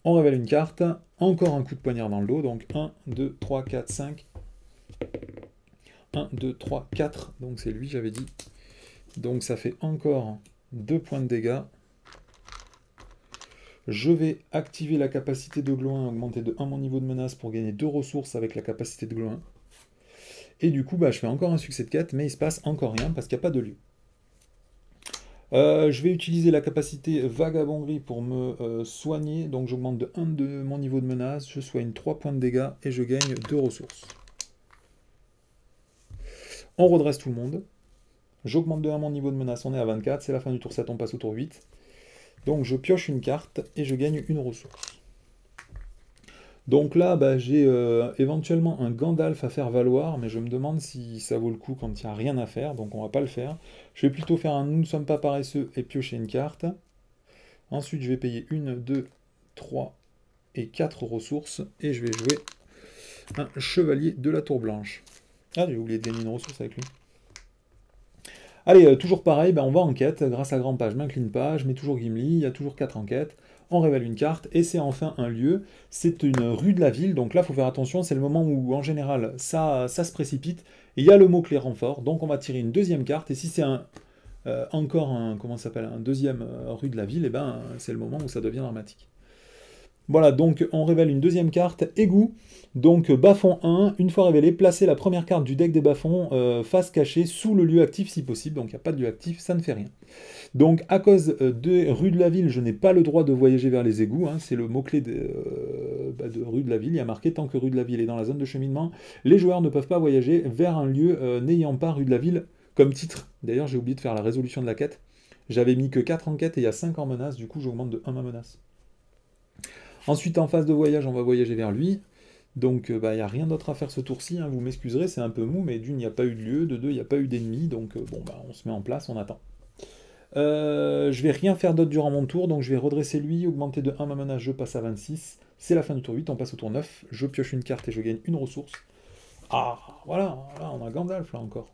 On révèle une carte, encore un coup de poignard dans le dos, donc 1, 2, 3, 4, 5. 1, 2, 3, 4, donc c'est lui, j'avais dit. Donc ça fait encore 2 points de dégâts. Je vais activer la capacité de Gloin, augmenter de 1 mon niveau de menace pour gagner 2 ressources avec la capacité de Gloin. Et du coup, je fais encore un succès de quête, mais il se passe encore rien parce qu'il n'y a pas de lieu. Je vais utiliser la capacité Vagabonderie pour me soigner, donc j'augmente de 1 de mon niveau de menace, je soigne 3 points de dégâts et je gagne 2 ressources. On redresse tout le monde. J'augmente de 1 mon niveau de menace, on est à 24, c'est la fin du tour 7, on passe au tour 8. Donc je pioche une carte et je gagne une ressource. Donc là, j'ai éventuellement un Gandalf à faire valoir, mais je me demande si ça vaut le coup quand il n'y a rien à faire, donc on va pas le faire. Je vais plutôt faire un nous ne sommes pas paresseux et piocher une carte. Ensuite, je vais payer 1, 2, 3 et 4 ressources, et je vais jouer un chevalier de la tour blanche. Ah, j'ai oublié de gagner une ressource avec lui. Allez, toujours pareil, ben, on va en quête. Grâce à Grand Page, je m'incline pas, je mets toujours Gimli, il y a toujours 4 enquêtes. On révèle une carte, et c'est enfin un lieu. C'est une rue de la ville, donc là, il faut faire attention, c'est le moment où, en général, ça se précipite. Et il y a le mot-clé renfort, donc on va tirer une deuxième carte, et si c'est encore un, comment ça s'appelle, un deuxième rue de la ville, et ben, c'est le moment où ça devient dramatique. Voilà, donc on révèle une deuxième carte, égout. Donc bas-fond 1, une fois révélé, placez la première carte du deck des bas-fonds face cachée sous le lieu actif si possible. Donc il n'y a pas de lieu actif, ça ne fait rien. Donc à cause de rue de la ville, je n'ai pas le droit de voyager vers les égouts. Hein, c'est le mot-clé de rue de la ville. Il y a marqué tant que rue de la ville est dans la zone de cheminement, les joueurs ne peuvent pas voyager vers un lieu n'ayant pas rue de la ville comme titre. D'ailleurs, j'ai oublié de faire la résolution de la quête. J'avais mis que 4 enquêtes et il y a 5 en menace, du coup j'augmente de 1 ma menace. Ensuite, en phase de voyage, on va voyager vers lui. Donc, il n'y a rien d'autre à faire ce tour-ci. Hein, vous m'excuserez, c'est un peu mou, mais d'une, il n'y a pas eu de lieu, de deux, il n'y a pas eu d'ennemi. Donc, on se met en place, on attend. Je vais rien faire d'autre durant mon tour, donc je vais redresser lui, augmenter de 1 ma menace, je passe à 26. C'est la fin du tour 8, on passe au tour 9. Je pioche une carte et je gagne une ressource. Ah, voilà, là, on a Gandalf, là, encore.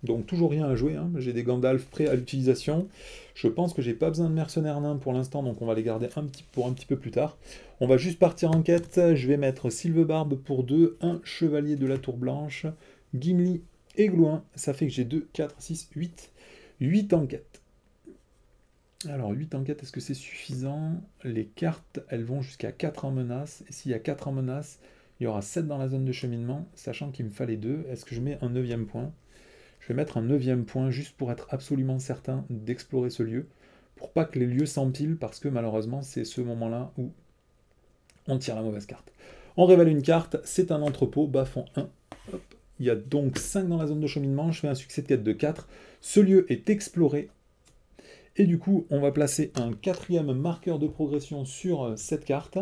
Donc toujours rien à jouer, hein. J'ai des Gandalf prêts à l'utilisation. Je pense que j'ai pas besoin de mercenaires nains pour l'instant, donc on va les garder pour un petit peu plus tard. On va juste partir en quête. Je vais mettre Sylvebarbe pour 2, un chevalier de la tour blanche, Gimli et Glouin. Ça fait que j'ai 2, 4, 6, 8. 8 enquêtes. Alors 8 enquêtes, est-ce que c'est suffisant? Les cartes, elles vont jusqu'à 4 en menace. Et s'il y a 4 en menace, il y aura 7 dans la zone de cheminement, sachant qu'il me fallait 2. Est-ce que je mets un 9e point? Je vais mettre un 9e point juste pour être absolument certain d'explorer ce lieu, pour pas que les lieux s'empilent, parce que malheureusement c'est ce moment-là où on tire la mauvaise carte. On révèle une carte, c'est un entrepôt, bas-fond 1. Hop. Il y a donc 5 dans la zone de cheminement, je fais un succès de quête de 4. Ce lieu est exploré, et du coup on va placer un 4e marqueur de progression sur cette carte.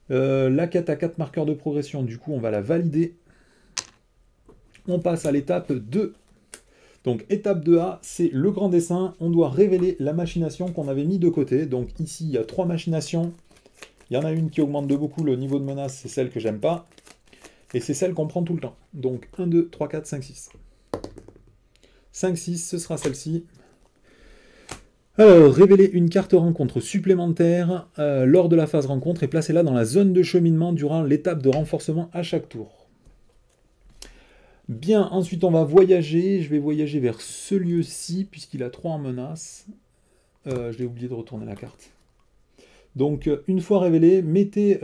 La quête a 4 marqueurs de progression, du coup on va la valider. On passe à l'étape 2. Donc étape 2A, c'est le grand dessin. On doit révéler la machination qu'on avait mis de côté. Donc ici, il y a 3 machinations. Il y en a une qui augmente de beaucoup le niveau de menace, c'est celle que j'aime pas. Et c'est celle qu'on prend tout le temps. Donc 1, 2, 3, 4, 5, 6. 5, 6, ce sera celle-ci. Alors, révéler une carte rencontre supplémentaire lors de la phase rencontre et placez-la dans la zone de cheminement durant l'étape de renforcement à chaque tour. Bien, ensuite on va voyager. Je vais voyager vers ce lieu-ci, puisqu'il a 3 en menace. Je l'ai oublié de retourner la carte. Donc, une fois révélé, mettez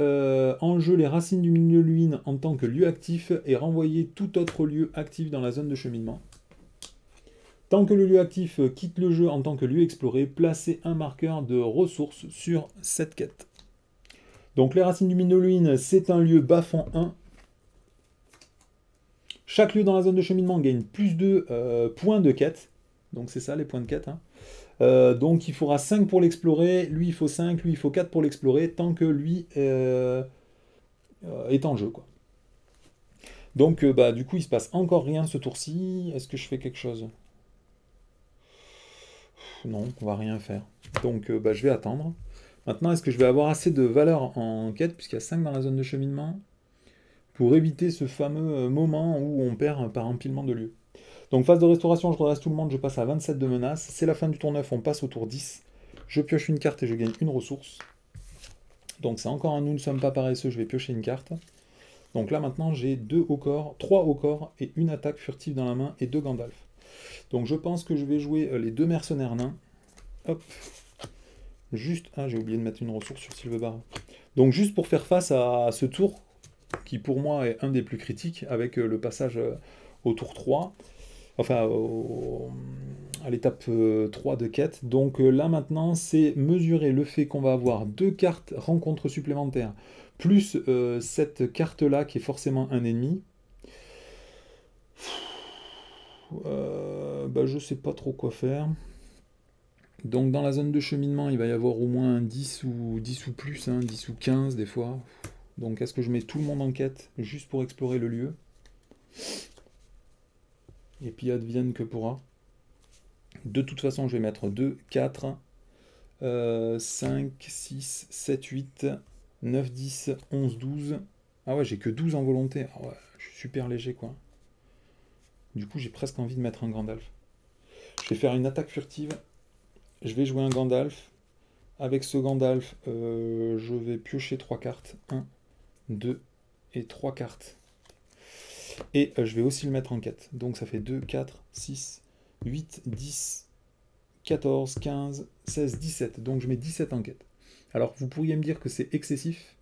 en jeu les racines du milieu Luin en tant que lieu actif et renvoyez tout autre lieu actif dans la zone de cheminement. Tant que le lieu actif quitte le jeu en tant que lieu exploré, placez un marqueur de ressources sur cette quête. Donc, les racines du milieu Luin, c'est un lieu bas-fond 1. Chaque lieu dans la zone de cheminement gagne plus de points de quête. Donc c'est ça les points de quête. Hein. Donc il faudra 5 pour l'explorer. Lui il faut 5, lui il faut 4 pour l'explorer. Tant que lui est en jeu. Quoi. Donc du coup il se passe encore rien ce tour-ci. Est-ce que je fais quelque chose? Non, on va rien faire. Donc je vais attendre. Maintenant est-ce que je vais avoir assez de valeur en quête, puisqu'il y a 5 dans la zone de cheminement, pour éviter ce fameux moment où on perd par empilement de lieux. Donc phase de restauration, je redresse tout le monde, je passe à 27 de menace. C'est la fin du tour 9, on passe au tour 10. Je pioche une carte et je gagne une ressource. Donc c'est encore un nous ne sommes pas paresseux, je vais piocher une carte. Donc là maintenant j'ai 2 au corps, 3 au corps et une attaque furtive dans la main et 2 Gandalf. Donc je pense que je vais jouer les 2 mercenaires nains. Hop. Juste, j'ai oublié de mettre une ressource sur Sylvebarbe. Donc juste pour faire face à ce tour, qui pour moi est un des plus critiques, avec le passage au tour 3, enfin à l'étape 3 de quête. Donc là maintenant, c'est mesurer le fait qu'on va avoir 2 cartes rencontres supplémentaires, plus cette carte-là qui est forcément un ennemi. Je sais pas trop quoi faire. Donc dans la zone de cheminement, il va y avoir au moins 10 ou plus, 10 ou 15 des fois. Donc est-ce que je mets tout le monde en quête, juste pour explorer le lieu? Et puis advienne que pourra. De toute façon, je vais mettre 2, 4, 5, 6, 7, 8, 9, 10, 11, 12. Ah ouais, j'ai que 12 en volonté. Ah ouais, je suis super léger, quoi. Du coup, j'ai presque envie de mettre un Gandalf. Je vais faire une attaque furtive. Je vais jouer un Gandalf. Avec ce Gandalf, je vais piocher 3 cartes. 1, 2 et 3 cartes. Et je vais aussi le mettre en quête. Donc ça fait 2, 4, 6, 8, 10, 14, 15, 16, 17. Donc je mets 17 en quête. Alors vous pourriez me dire que c'est excessif.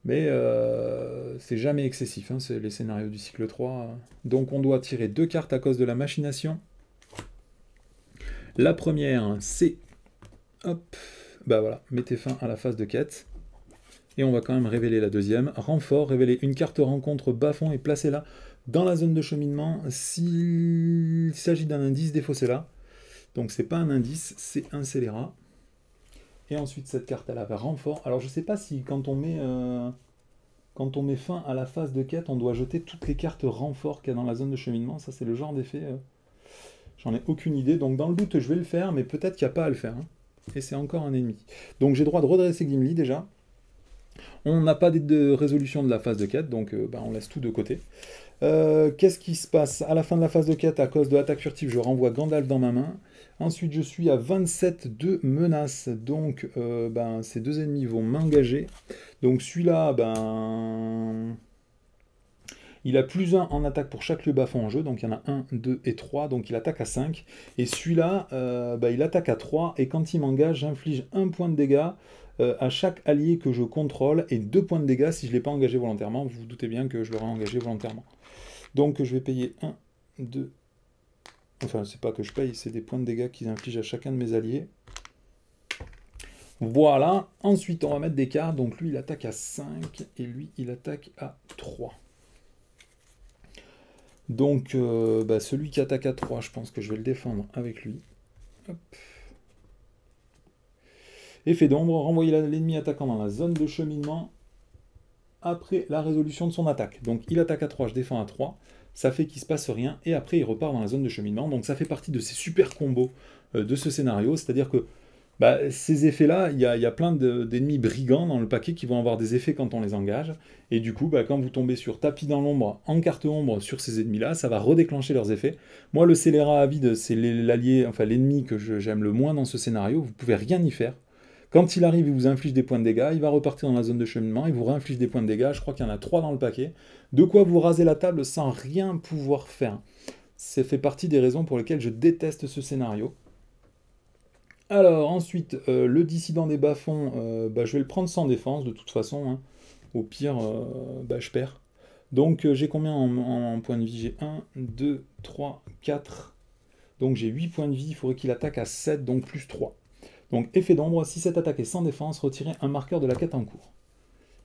Mais c'est jamais excessif, hein, c'est les scénarios du cycle 3. Donc on doit tirer 2 cartes à cause de la machination. La première, c'est... Hop, bah voilà, mettez fin à la phase de quête. Et on va quand même révéler la deuxième. Renfort, révéler une carte rencontre bas-fond et placez-la dans la zone de cheminement. S'il s'agit d'un indice, défaussez-la. Donc c'est pas un indice, c'est un scélérat. Et ensuite cette carte elle avait renfort. Alors je sais pas si quand on met fin à la phase de quête, on doit jeter toutes les cartes renfort qu'il y a dans la zone de cheminement. Ça c'est le genre d'effet. J'en ai aucune idée. Donc dans le doute je vais le faire, mais peut-être qu'il n'y a pas à le faire. Hein. Et c'est encore un ennemi. Donc j'ai droit de redresser Gimli déjà. On n'a pas de résolution de la phase de quête, donc on laisse tout de côté. Qu'est-ce qui se passe? À la fin de la phase de quête, à cause de l'attaque furtive, je renvoie Gandalf dans ma main. Ensuite, je suis à 27 de menaces, donc ces deux ennemis vont m'engager. Donc celui-là, il a plus 1 en attaque pour chaque lieu bas-fond en jeu, donc il y en a 1, 2 et 3, donc il attaque à 5. Et celui-là, il attaque à 3, et quand il m'engage, j'inflige 1 point de dégâts à chaque allié que je contrôle, et 2 points de dégâts si je ne l'ai pas engagé volontairement. Vous vous doutez bien que je l'aurais engagé volontairement. Donc je vais payer 1, 2... Enfin, c'est pas que je paye, c'est des points de dégâts qu'ils infligent à chacun de mes alliés. Voilà. Ensuite, on va mettre des cartes. Donc lui, il attaque à 5, et lui, il attaque à 3. Donc, celui qui attaque à 3, je pense que je vais le défendre avec lui. Hop. Effet d'ombre, renvoyer l'ennemi attaquant dans la zone de cheminement après la résolution de son attaque. Donc, il attaque à 3, je défends à 3. Ça fait qu'il ne se passe rien, et après, il repart dans la zone de cheminement. Donc, ça fait partie de ces super combos de ce scénario. C'est-à-dire que ces effets-là, il y a plein d'ennemis brigands dans le paquet qui vont avoir des effets quand on les engage. Et du coup, quand vous tombez sur tapis dans l'ombre, en carte ombre sur ces ennemis-là, ça va redéclencher leurs effets. Moi, le scélérat à vide, c'est l'allié, enfin l'ennemi que j'aime le moins dans ce scénario. Vous pouvez rien y faire. Quand il arrive, il vous inflige des points de dégâts, il va repartir dans la zone de cheminement, il vous réinflige des points de dégâts. Je crois qu'il y en a 3 dans le paquet. De quoi vous raser la table sans rien pouvoir faire. Ça fait partie des raisons pour lesquelles je déteste ce scénario. Alors, ensuite, le dissident des bas-fonds, je vais le prendre sans défense, de toute façon. Hein. Au pire, je perds. Donc, j'ai combien en points de vie? J'ai 1, 2, 3, 4. Donc, j'ai 8 points de vie. Il faudrait qu'il attaque à 7, donc plus 3. Donc, effet d'ombre, si cette attaque est sans défense, retirez un marqueur de la quête en cours.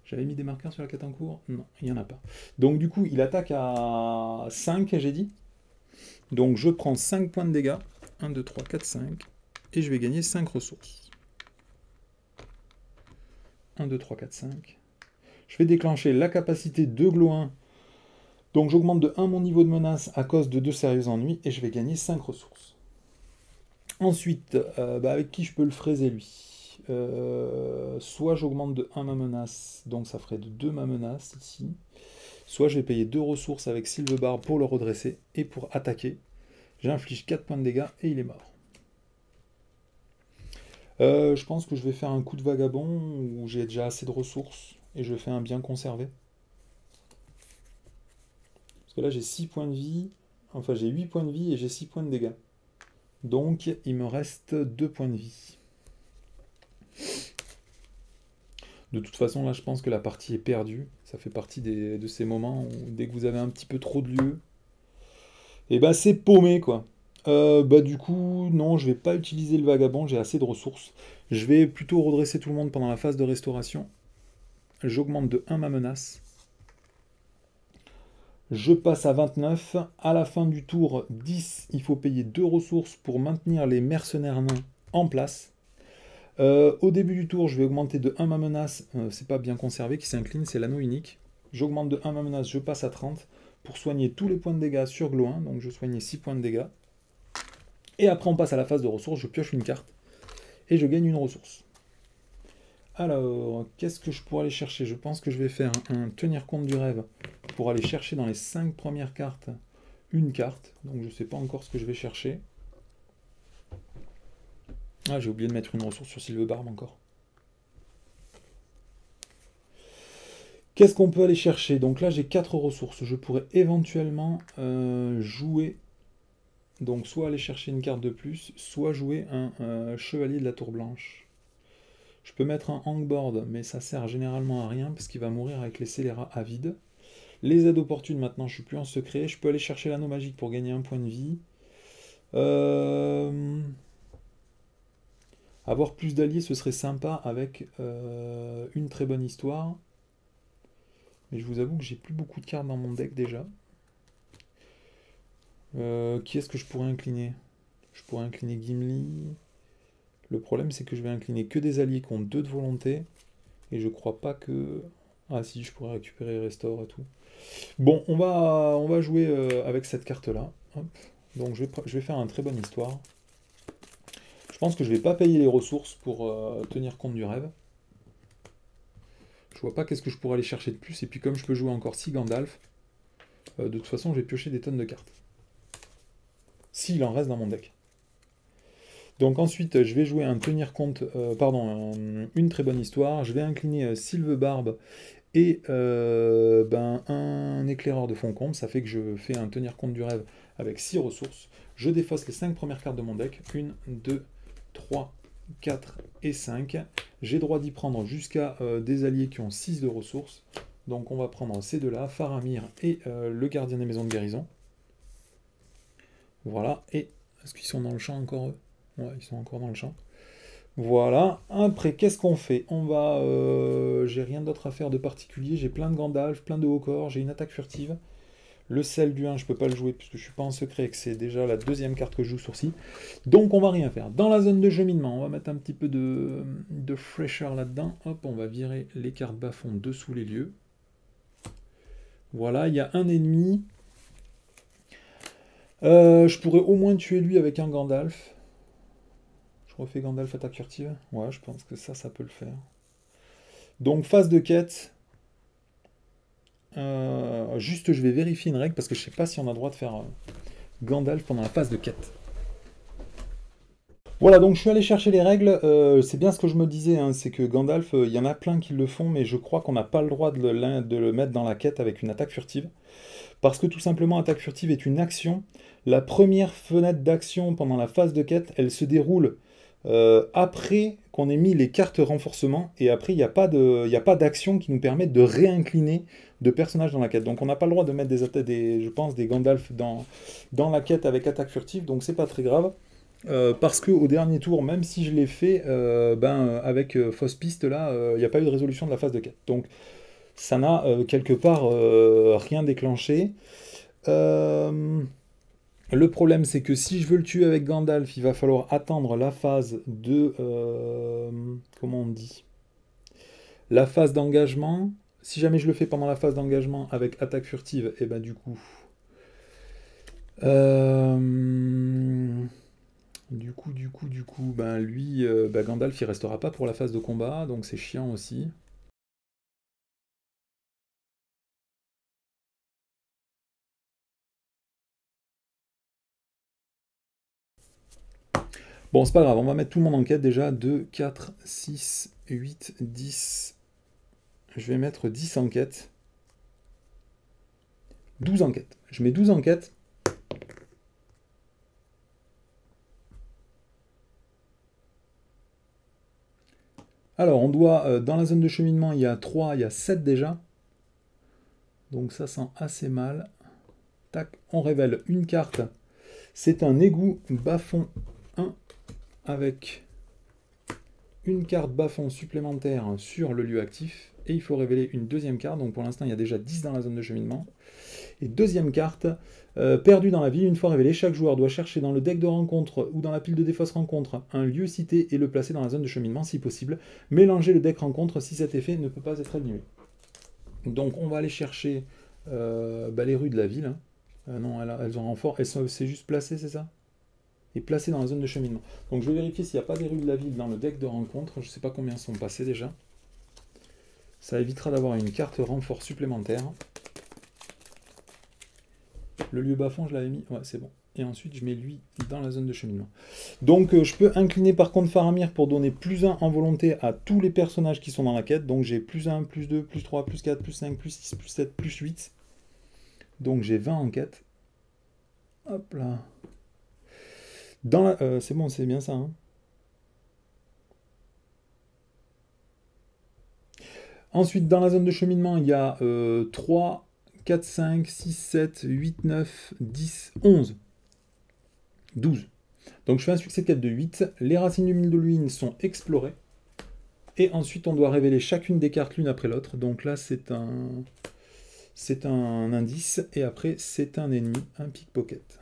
J'avais mis des marqueurs sur la quête en cours? Non, il n'y en a pas. Donc, du coup, il attaque à 5, j'ai dit. Donc, je prends 5 points de dégâts. 1, 2, 3, 4, 5. Et je vais gagner 5 ressources. 1, 2, 3, 4, 5. Je vais déclencher la capacité de Glow 1. Donc j'augmente de 1 mon niveau de menace à cause de 2 sérieux ennuis. Et je vais gagner 5 ressources. Ensuite, avec qui je peux le fraiser lui? Soit j'augmente de 1 ma menace. Donc ça ferait de 2 ma menace ici. Soit je vais payer 2 ressources avec Sylvebarbe pour le redresser. Et pour attaquer, j'inflige 4 points de dégâts et il est mort. Je pense que je vais faire un coup de vagabond où j'ai déjà assez de ressources et je fais un bien conservé. Parce que là j'ai 6 points de vie, enfin j'ai 8 points de vie et j'ai 6 points de dégâts. Donc il me reste 2 points de vie. De toute façon là je pense que la partie est perdue. Ça fait partie de ces moments où dès que vous avez un petit peu trop de lieux, et c'est paumé quoi. Du coup, non, je vais pas utiliser le vagabond, j'ai assez de ressources. Je vais plutôt redresser tout le monde pendant la phase de restauration. J'augmente de 1 ma menace. Je passe à 29. À la fin du tour 10, il faut payer 2 ressources pour maintenir les mercenaires nains en place. Au début du tour, je vais augmenter de 1 ma menace. C'est pas bien conservé qui s'incline, c'est l'anneau unique. J'augmente de 1 ma menace, je passe à 30 pour soigner tous les points de dégâts sur Glow 1. Donc je soignais 6 points de dégâts. Et après, on passe à la phase de ressources, je pioche une carte, et je gagne une ressource. Alors, qu'est-ce que je pourrais aller chercher? Je pense que je vais faire un tenir compte du rêve, pour aller chercher dans les 5 premières cartes, une carte. Donc je ne sais pas encore ce que je vais chercher. Ah, j'ai oublié de mettre une ressource sur Sylvebarbe encore. Qu'est-ce qu'on peut aller chercher? Donc là, j'ai 4 ressources. Je pourrais éventuellement jouer. Donc soit aller chercher une carte de plus, soit jouer un chevalier de la tour blanche. Je peux mettre un hangboard, mais ça sert généralement à rien, parce qu'il va mourir avec les scélérats à vide. Les aides opportunes, maintenant, je suis plus en secret. Je peux aller chercher l'anneau magique pour gagner un point de vie. Avoir plus d'alliés, ce serait sympa avec une très bonne histoire. Mais je vous avoue que j'ai plus beaucoup de cartes dans mon deck déjà. Qui est-ce que je pourrais incliner? Je pourrais incliner Gimli. Le problème, c'est que je vais incliner que des alliés qui ont 2 de volonté. Et je crois pas que... Ah si, je pourrais récupérer Restore et tout. Bon, on va jouer avec cette carte-là. Donc je vais faire un très bonne histoire. Je pense que je vais pas payer les ressources pour tenir compte du rêve. Je vois pas qu'est-ce que je pourrais aller chercher de plus. Et puis comme je peux jouer encore 6 Gandalf, de toute façon, je vais piocher des tonnes de cartes. S'il en reste dans mon deck. Donc ensuite, je vais jouer un tenir compte, une très bonne histoire. Je vais incliner Sylvebarbe et un éclaireur de fond comble. Ça fait que je fais un tenir compte du rêve avec 6 ressources. Je défausse les 5 premières cartes de mon deck. 1, 2, 3, 4 et 5. J'ai droit d'y prendre jusqu'à des alliés qui ont 6 de ressources. Donc on va prendre ces deux-là, Faramir et le gardien des maisons de guérison. Voilà, et est-ce qu'ils sont dans le champ encore eux? Ouais, ils sont encore dans le champ. Voilà, après, qu'est-ce qu'on fait? On va... j'ai rien d'autre à faire de particulier, j'ai plein de Gandalf, plein de Haut-Corps, j'ai une attaque furtive. Le sel du 1, je peux pas le jouer puisque je suis pas en secret et que c'est déjà la deuxième carte que je joue sur ci. Donc on va rien faire. Dans la zone de cheminement, on va mettre un petit peu de fraîcheur là-dedans. Hop, on va virer les cartes bas-fond dessous les lieux. Voilà, il y a un ennemi. Je pourrais au moins tuer lui avec un Gandalf. Je refais Gandalf attaque furtive. Ouais, je pense que ça peut le faire. Donc, phase de quête. Juste, je vais vérifier une règle parce que je sais pas si on a le droit de faire Gandalf pendant la phase de quête. Voilà, donc je suis allé chercher les règles. C'est bien ce que je me disais, hein, c'est que Gandalf, il y en a plein qui le font, mais je crois qu'on n'a pas le droit de le mettre dans la quête avec une attaque furtive. Parce que tout simplement, attaque furtive est une action. La première fenêtre d'action pendant la phase de quête, elle se déroule après qu'on ait mis les cartes renforcement, et après, il n'y a pas d'action qui nous permette de réincliner de personnages dans la quête. Donc on n'a pas le droit de mettre je pense, des Gandalf dans la quête avec attaque furtive, donc c'est pas très grave. Parce qu'au dernier tour, même si je l'ai fait, avec fausse piste, là, il n'y a pas eu de résolution de la phase de quête. Donc ça n'a quelque part rien déclenché. Le problème, c'est que si je veux le tuer avec Gandalf, il va falloir attendre la phase de... comment on dit? La phase d'engagement. Si jamais je le fais pendant la phase d'engagement avec attaque furtive, et ben du coup... ben lui, Gandalf, il restera pas pour la phase de combat, donc c'est chiant aussi. Bon, c'est pas grave, on va mettre tout le monde en quête déjà. 2, 4, 6, 8, 10. Je vais mettre 10 en quête. 12 en quête. Je mets 12 en quête. Alors, on doit, dans la zone de cheminement, il y a 3, il y a 7 déjà. Donc ça sent assez mal. Tac, on révèle une carte. C'est un égout bas-fond 1 avec une carte bas-fond supplémentaire sur le lieu actif. Et il faut révéler une deuxième carte. Donc pour l'instant, il y a déjà 10 dans la zone de cheminement. Et deuxième carte, perdu dans la ville, une fois révélé, chaque joueur doit chercher dans le deck de rencontre ou dans la pile de défausse rencontre un lieu cité et le placer dans la zone de cheminement si possible. Mélanger le deck rencontre si cet effet ne peut pas être éliminé. Donc on va aller chercher les rues de la ville. Non, elles ont renfort. C'est juste placé, c'est ça? Et placé dans la zone de cheminement. Donc je vais vérifier s'il n'y a pas des rues de la ville dans le deck de rencontre. Je ne sais pas combien sont passés déjà. Ça évitera d'avoir une carte renfort supplémentaire. Le lieu bas-fond, je l'avais mis. Ouais, c'est bon. et ensuite je mets lui dans la zone de cheminement. Donc je peux incliner par contre Faramir pour donner plus 1 en volonté à tous les personnages qui sont dans la quête. Donc j'ai plus 1, plus 2, plus 3, plus 4, plus 5, plus 6, plus 7, plus 8. Donc j'ai 20 en quête. Hop là. C'est bon, c'est bien ça. Hein. Ensuite, dans la zone de cheminement, il y a 3, 4, 5, 6, 7, 8, 9, 10, 11, 12. Donc je fais un succès de quête de 8. Les racines du Mildoluin sont explorées. Et ensuite, on doit révéler chacune des cartes l'une après l'autre. Donc là, c'est un indice. Et après, c'est un ennemi, un pickpocket.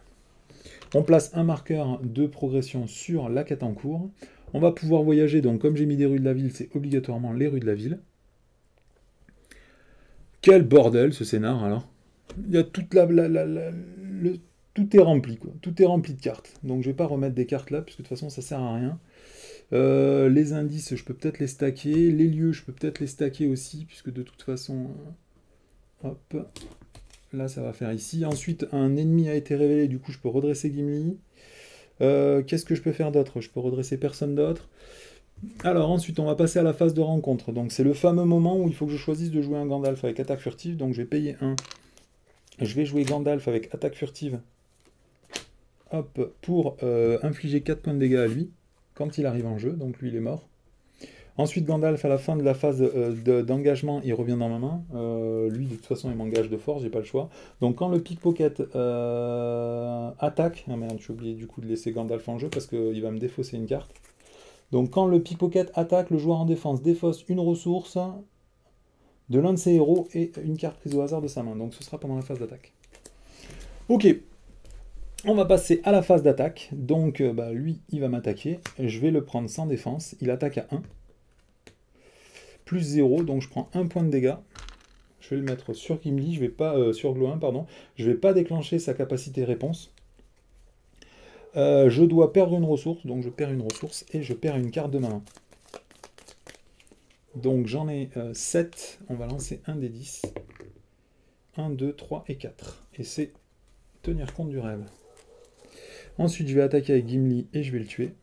On place un marqueur de progression sur la quête en cours. On va pouvoir voyager. Donc comme j'ai mis des rues de la ville, c'est obligatoirement les rues de la ville. Quel bordel ce scénar alors. Il y a toute tout est rempli quoi. Tout est rempli de cartes. Donc je vais pas remettre des cartes là, puisque de toute façon ça sert à rien. Les indices, je peux peut-être les stacker. Les lieux, je peux peut-être les stacker aussi, puisque de toute façon... Hop. Là ça va faire ici. Ensuite un ennemi a été révélé, du coup je peux redresser Gimli. Qu'est-ce que je peux faire d'autre? Je peux redresser personne d'autre. Alors ensuite on va passer à la phase de rencontre. Donc c'est le fameux moment où il faut que je choisisse de jouer un Gandalf avec attaque furtive. Donc je vais payer 1. Je vais jouer Gandalf avec attaque furtive. Hop, pour infliger 4 points de dégâts à lui quand il arrive en jeu. Donc lui il est mort. Ensuite Gandalf à la fin de la phase d'engagement il revient dans ma main. Lui de toute façon il m'engage de force, j'ai pas le choix. Donc quand le pickpocket attaque... Ah merde, j'ai oublié du coup de laisser Gandalf en jeu parce qu'il va me défausser une carte. Donc quand le pickpocket attaque, le joueur en défense défausse une ressource de l'un de ses héros et une carte prise au hasard de sa main. Donc ce sera pendant la phase d'attaque. Ok, on va passer à la phase d'attaque. Donc lui, il va m'attaquer. Je vais le prendre sans défense. Il attaque à 1. Plus 0, donc je prends 1 point de dégâts. Je vais le mettre sur Gimli, je vais pas sur Gloin, pardon. Je vais pas déclencher sa capacité réponse. Je dois perdre une ressource, donc je perds une ressource et je perds une carte de ma main. Donc j'en ai 7, on va lancer un des 10. 1, 2, 3 et 4. Et c'est tenir compte du rêve. Ensuite je vais attaquer avec Gimli et je vais le tuer.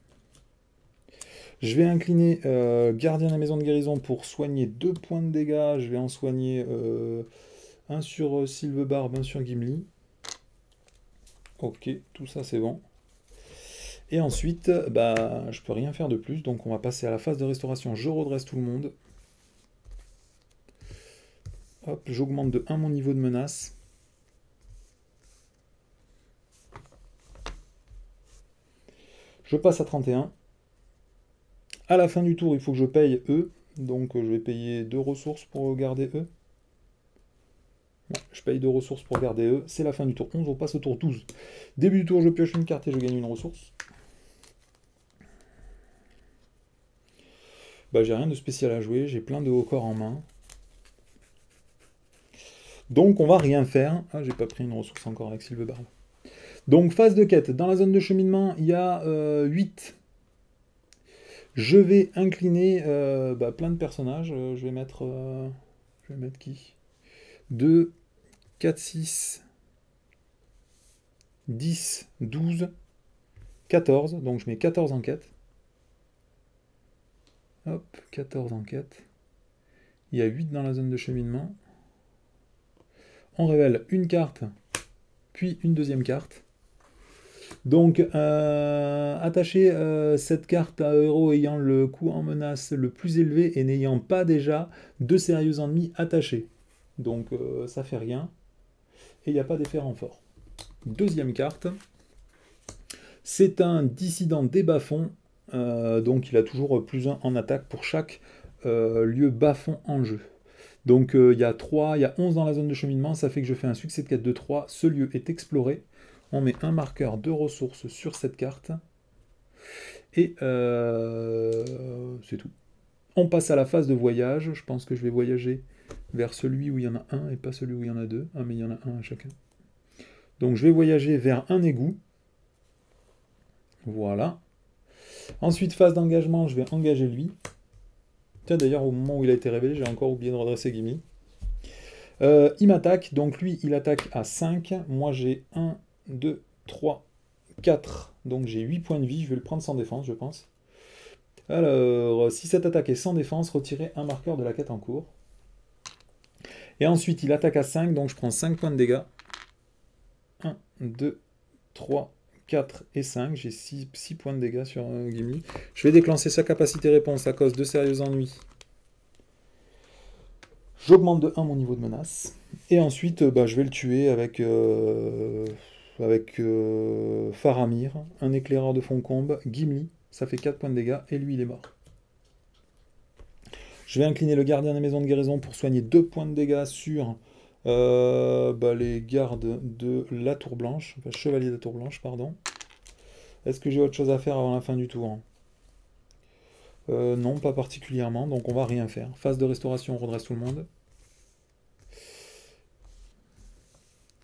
Je vais incliner Gardien de la Maison de Guérison pour soigner 2 points de dégâts. Je vais en soigner un sur Sylvebarbe, un sur Gimli. Ok, tout ça c'est bon. Et ensuite, je peux rien faire de plus, donc on va passer à la phase de restauration. Je redresse tout le monde. Hop, j'augmente de 1 mon niveau de menace. Je passe à 31. À la fin du tour, il faut que je paye eux. Donc je vais payer 2 ressources pour garder eux. Ouais, je paye 2 ressources pour garder eux. C'est la fin du tour 11, on passe au tour 12. Début du tour, je pioche une carte et je gagne une ressource. J'ai rien de spécial à jouer, j'ai plein de hauts corps en main. Donc on va rien faire. Ah, j'ai pas pris une ressource encore avec Sylvebarbe. Donc phase de quête. Dans la zone de cheminement, il y a 8. Je vais incliner plein de personnages. Je vais mettre qui? 2, 4, 6, 10, 12, 14. Donc je mets 14 en quête. Hop, 14 en quête. Il y a 8 dans la zone de cheminement. On révèle une carte, puis une deuxième carte. Donc, attacher cette carte à un héros ayant le coût en menace le plus élevé et n'ayant pas déjà de sérieux ennemis attachés. Donc, ça fait rien. Et il n'y a pas d'effet renfort. Deuxième carte. C'est un dissident des bas-fonds. Donc, il a toujours plus 1 en attaque pour chaque lieu bas-fond en jeu. Donc, il y a 11 dans la zone de cheminement. Ça fait que je fais un succès de quête de 3. Ce lieu est exploré. On met un marqueur de ressources sur cette carte. Et c'est tout. On passe à la phase de voyage. Je pense que je vais voyager vers celui où il y en a un et pas celui où il y en a 2. Ah, mais il y en a un à chacun. Donc je vais voyager vers un égout. Voilà. Ensuite, phase d'engagement, je vais engager lui. Tiens, d'ailleurs, au moment où il a été révélé, j'ai encore oublié de redresser Gimli. Il m'attaque. Donc lui, il attaque à 5. Moi, j'ai 1, 2, 3, 4. Donc j'ai 8 points de vie, je vais le prendre sans défense, je pense. Alors, si cette attaque est sans défense, retirez un marqueur de la quête en cours. Et ensuite, il attaque à 5, donc je prends 5 points de dégâts. 1, 2, 3, 4 et 5. J'ai 6 points de dégâts sur Gimli. Je vais déclencher sa capacité réponse à cause de sérieux ennuis. J'augmente de 1 mon niveau de menace. Et ensuite, je vais le tuer avec Faramir, un éclaireur de Foncombe, Gimli. Ça fait 4 points de dégâts et lui, il est mort. Je vais incliner le gardien des maisons de guérison pour soigner 2 points de dégâts sur les gardes de la tour blanche, enfin, chevalier de la tour blanche, pardon. Est-ce que j'ai autre chose à faire avant la fin du tour? Non, pas particulièrement, donc on va rien faire. Phase de restauration, on redresse tout le monde.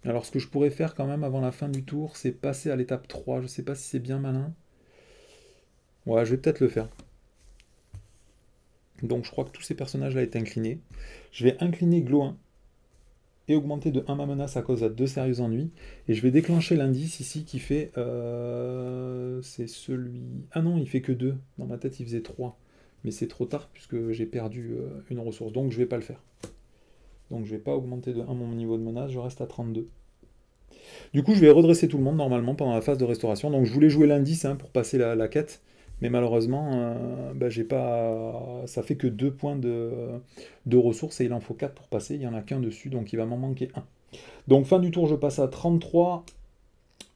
Alors ce que je pourrais faire quand même avant la fin du tour, c'est passer à l'étape 3. Je sais pas si c'est bien malin. Ouais, je vais peut-être le faire. Donc je crois que tous ces personnages-là étaient inclinés. Je vais incliner Gloin et augmenter de 1 ma menace à cause de 2 sérieux ennuis. Et je vais déclencher l'indice ici qui fait... c'est celui... Ah non, il fait que 2. Dans ma tête, il faisait 3. Mais c'est trop tard puisque j'ai perdu une ressource. Donc je vais pas le faire. Donc je vais pas augmenter de 1 mon niveau de menace, je reste à 32. Du coup, je vais redresser tout le monde normalement pendant la phase de restauration. Donc je voulais jouer l'indice pour passer la quête. Mais malheureusement, j'ai pas, ça fait que 2 points de ressources et il en faut 4 pour passer. Il n'y en a qu'un dessus, donc il va m'en manquer 1. Donc fin du tour, je passe à 33.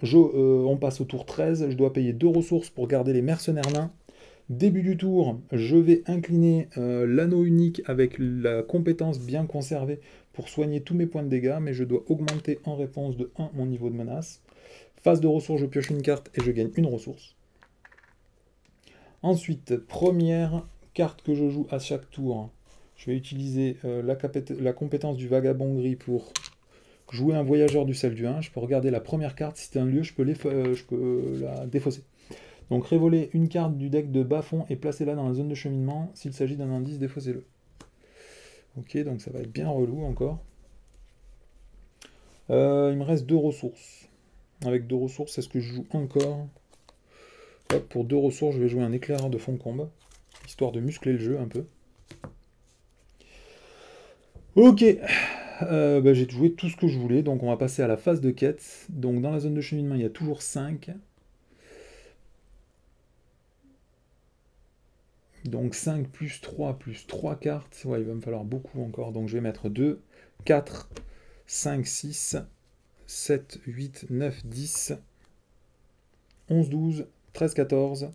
On passe au tour 13. Je dois payer 2 ressources pour garder les mercenaires nains. Début du tour, je vais incliner l'anneau unique avec la compétence bien conservée pour soigner tous mes points de dégâts, mais je dois augmenter en réponse de 1 mon niveau de menace. Phase de ressources, je pioche une carte et je gagne une ressource. Ensuite, première carte que je joue à chaque tour, je vais utiliser la compétence du vagabond gris pour jouer un voyageur du sel du 1. Je peux regarder la première carte, si c'est un lieu, je peux la défausser. Donc révoler une carte du deck de bas-fond et placez-la dans la zone de cheminement. S'il s'agit d'un indice, défaussez-le. Ok, donc ça va être bien relou encore. Il me reste 2 ressources. Avec 2 ressources, est-ce que je joue encore? Hop, pour 2 ressources, je vais jouer un éclaireur de Foncombe, histoire de muscler le jeu un peu. Ok, j'ai joué tout ce que je voulais, donc on va passer à la phase de quête. Donc dans la zone de cheminement, il y a toujours 5. Donc 5 plus 3 cartes. Ouais, il va me falloir beaucoup encore. Donc je vais mettre 2, 4, 5, 6, 7, 8, 9, 10, 11, 12, 13, 14.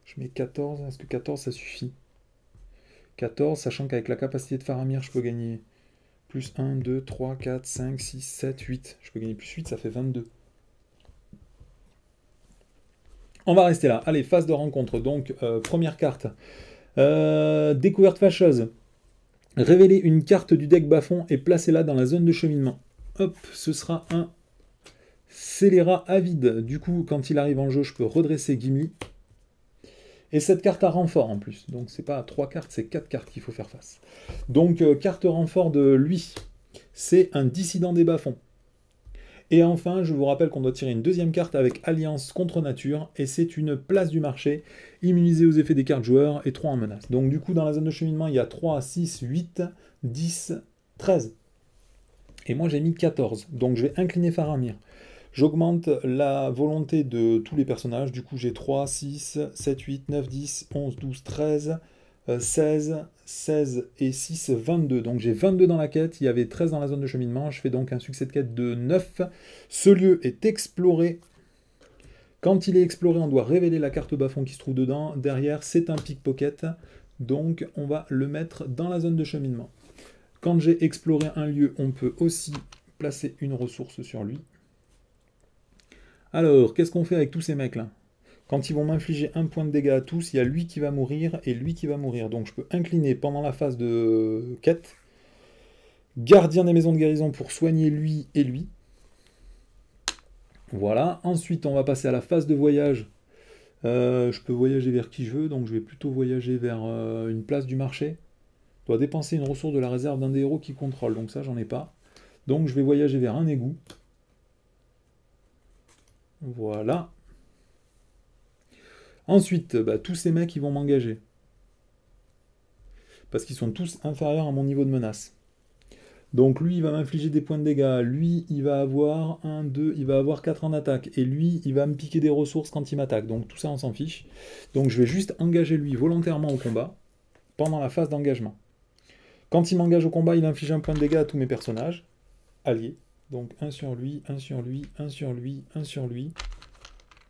Je mets 14. Est-ce que 14 ça suffit? 14, sachant qu'avec la capacité de Faramir, je peux gagner plus 1, 2, 3, 4, 5, 6, 7, 8. Je peux gagner plus 8, ça fait 22. On va rester là. Allez, phase de rencontre. Donc, première carte. Découverte fâcheuse. Révélez une carte du deck bas-fond et placez-la dans la zone de cheminement. Hop, ce sera un scélérat avide. Du coup, quand il arrive en jeu, je peux redresser Gimli. Et cette carte a renfort en plus. Donc, c'est pas 3 cartes, c'est 4 cartes qu'il faut faire face. Donc, carte renfort de lui. C'est un dissident des bas-fonds. Et enfin, je vous rappelle qu'on doit tirer une deuxième carte avec Alliance contre Nature, et c'est une place du marché, immunisée aux effets des cartes joueurs, et 3 en menace. Donc du coup, dans la zone de cheminement, il y a 3, 6, 8, 10, 13. Et moi, j'ai mis 14. Donc je vais incliner Faramir. J'augmente la volonté de tous les personnages. Du coup, j'ai 3, 6, 7, 8, 9, 10, 11, 12, 13, 16, 16 et 6, 22. Donc j'ai 22 dans la quête, il y avait 13 dans la zone de cheminement. Je fais donc un succès de quête de 9. Ce lieu est exploré. Quand il est exploré, on doit révéler la carte bas-fond qui se trouve dedans. Derrière, c'est un pickpocket. Donc on va le mettre dans la zone de cheminement. Quand j'ai exploré un lieu, on peut aussi placer une ressource sur lui. Alors, qu'est-ce qu'on fait avec tous ces mecs-là? Quand ils vont m'infliger un point de dégâts à tous, il y a lui qui va mourir et lui qui va mourir. Donc je peux incliner pendant la phase de quête. Gardien des maisons de guérison pour soigner lui et lui. Voilà. Ensuite, on va passer à la phase de voyage. Je peux voyager vers qui je veux, donc je vais plutôt voyager vers une place du marché. Je dois dépenser une ressource de la réserve d'un des héros qui contrôle, donc ça, j'en ai pas. Donc je vais voyager vers un égout. Voilà. Ensuite, bah, tous ces mecs, ils vont m'engager. Parce qu'ils sont tous inférieurs à mon niveau de menace. Donc lui, il va m'infliger des points de dégâts. Lui, il va avoir 1, 2, il va avoir 4 en attaque. Et lui, il va me piquer des ressources quand il m'attaque. Donc tout ça, on s'en fiche. Donc je vais juste engager lui volontairement au combat, pendant la phase d'engagement. Quand il m'engage au combat, il inflige un point de dégâts à tous mes personnages alliés. Donc 1 sur lui, 1 sur lui, 1 sur lui, 1 sur lui,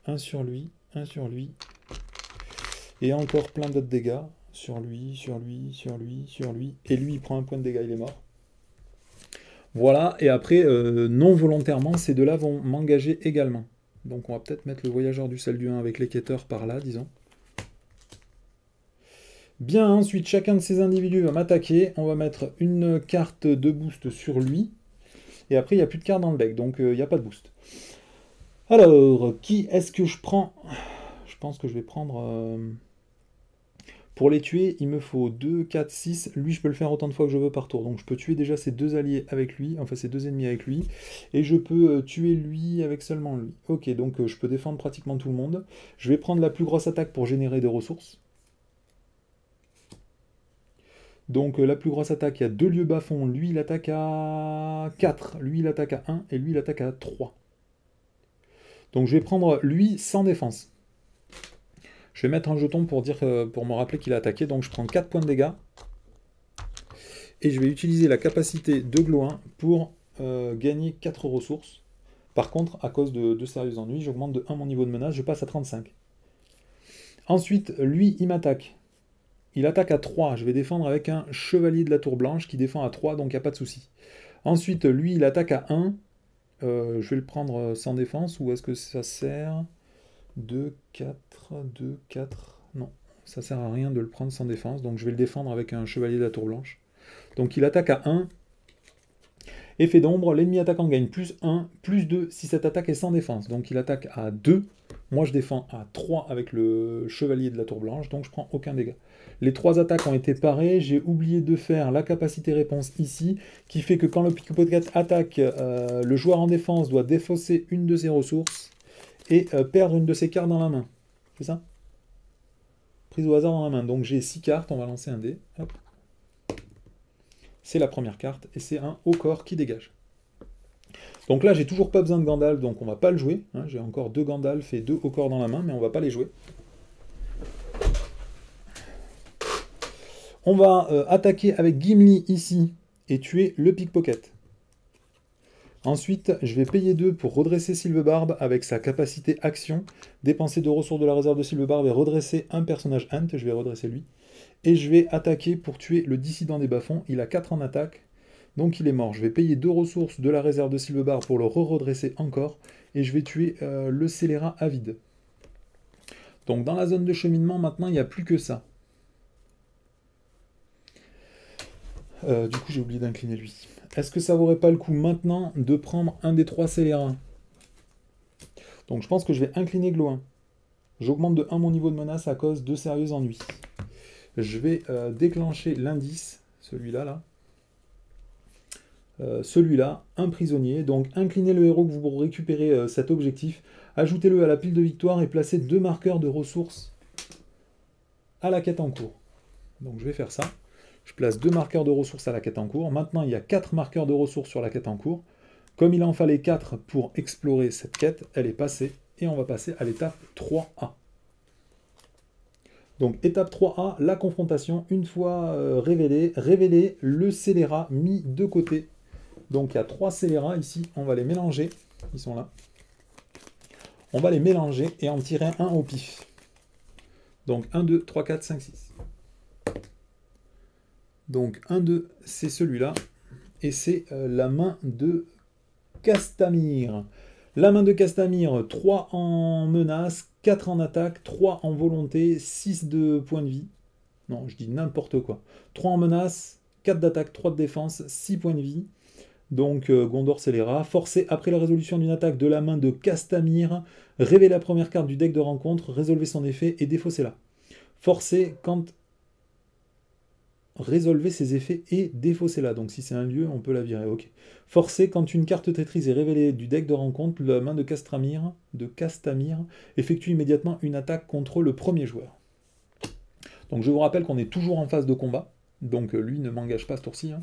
1 sur lui, 1 sur lui. Et encore plein d'autres dégâts. Sur lui, sur lui, sur lui, sur lui. Et lui, il prend un point de dégâts, il est mort. Voilà, et après, non volontairement, ces deux-là vont m'engager également. Donc on va peut-être mettre le voyageur du sel du 1 avec les quêteurs par là, disons. Bien, ensuite, chacun de ces individus va m'attaquer. On va mettre une carte de boost sur lui. Et après, il n'y a plus de cartes dans le deck, donc il n'y a pas de boost. Alors, qui est-ce que je prends? Je pense que je vais prendre... Pour les tuer, il me faut 2, 4, 6. Lui, je peux le faire autant de fois que je veux par tour. Donc je peux tuer déjà ces deux alliés avec lui, enfin ces deux ennemis avec lui. Et je peux tuer lui avec seulement lui. Ok, donc je peux défendre pratiquement tout le monde. Je vais prendre la plus grosse attaque pour générer des ressources. Donc la plus grosse attaque, il y a 2 lieux bas-fonds. Lui, il attaque à 4. Lui, il attaque à 1. Et lui, il attaque à 3. Donc je vais prendre lui sans défense. Je vais mettre un jeton pour me rappeler qu'il a attaqué. Donc je prends 4 points de dégâts. Et je vais utiliser la capacité de Gloin pour gagner 4 ressources. Par contre, à cause de sérieux ennuis, j'augmente de 1 mon niveau de menace, je passe à 35. Ensuite, lui, il m'attaque. Il attaque à 3. Je vais défendre avec un chevalier de la tour blanche qui défend à 3, donc il n'y a pas de souci. Ensuite, lui, il attaque à 1. Je vais le prendre sans défense, ou est-ce que ça sert 2, 4, 2, 4... Non, ça sert à rien de le prendre sans défense, donc je vais le défendre avec un chevalier de la tour blanche. Donc il attaque à 1. Effet d'ombre, l'ennemi attaquant gagne plus 1, plus 2 si cette attaque est sans défense. Donc il attaque à 2. Moi je défends à 3 avec le chevalier de la tour blanche, donc je prends aucun dégât. Les 3 attaques ont été parées. J'ai oublié de faire la capacité réponse ici, qui fait que quand le pickpocket attaque, le joueur en défense doit défausser une de ses ressources et perdre une de ses cartes dans la main. C'est ça? Prise au hasard dans la main. Donc j'ai 6 cartes, on va lancer un dé. Hop. C'est la première carte, et c'est un haut corps qui dégage. Donc là, j'ai toujours pas besoin de Gandalf, donc on va pas le jouer. Hein. J'ai encore 2 Gandalf et 2 hauts corps dans la main, mais on va pas les jouer. On va attaquer avec Gimli ici, et tuer le pickpocket. Ensuite, je vais payer 2 pour redresser Sylvebarbe avec sa capacité action, dépenser 2 ressources de la réserve de Sylvebarbe et redresser un personnage Hunt, je vais redresser lui. Et je vais attaquer pour tuer le dissident des bas-fonds. Il a 4 en attaque, donc il est mort. Je vais payer 2 ressources de la réserve de Sylvebarbe pour le redresser encore. Et je vais tuer le scélérat à vide. Donc dans la zone de cheminement, maintenant, il n'y a plus que ça. Du coup, j'ai oublié d'incliner lui. Est-ce que ça vaudrait pas le coup maintenant de prendre un des 3 scélérats? Donc je pense que je vais incliner Gloin. J'augmente de 1 mon niveau de menace à cause de sérieux ennuis. Je vais déclencher l'indice, celui-là, là. Celui-là, un prisonnier. Donc, inclinez le héros que vous récupérez cet objectif, ajoutez-le à la pile de victoire et placez 2 marqueurs de ressources à la quête en cours. Donc, je vais faire ça. Je place 2 marqueurs de ressources à la quête en cours. Maintenant, il y a 4 marqueurs de ressources sur la quête en cours. Comme il en fallait 4 pour explorer cette quête, elle est passée. Et on va passer à l'étape 3A. Donc, étape 3A, la confrontation. Une fois révélé le scélérat mis de côté. Donc, il y a 3 scélérats ici. On va les mélanger. Ils sont là. On va les mélanger et en tirer un au pif. Donc, 1, 2, 3, 4, 5, 6. Donc, 1, 2, c'est celui-là. Et c'est la main de Castamir. La main de Castamir, 3 en menace, 4 en attaque, 3 en volonté, 6 de points de vie. Non, je dis n'importe quoi. 3 en menace, 4 d'attaque, 3 de défense, 6 points de vie. Donc Gondor scélérat. Forcé après la résolution d'une attaque de la main de Castamir, révélez la première carte du deck de rencontre, résolvez son effet et défaussez-la. Forcé quand résolvez ces effets et défaussez-la. Donc si c'est un lieu, on peut la virer. Ok. Forcez, quand une carte Tetris est révélée du deck de rencontre, la main de Castamir effectue immédiatement une attaque contre le premier joueur. Donc je vous rappelle qu'on est toujours en phase de combat. Donc lui ne m'engage pas ce tour-ci. Hein.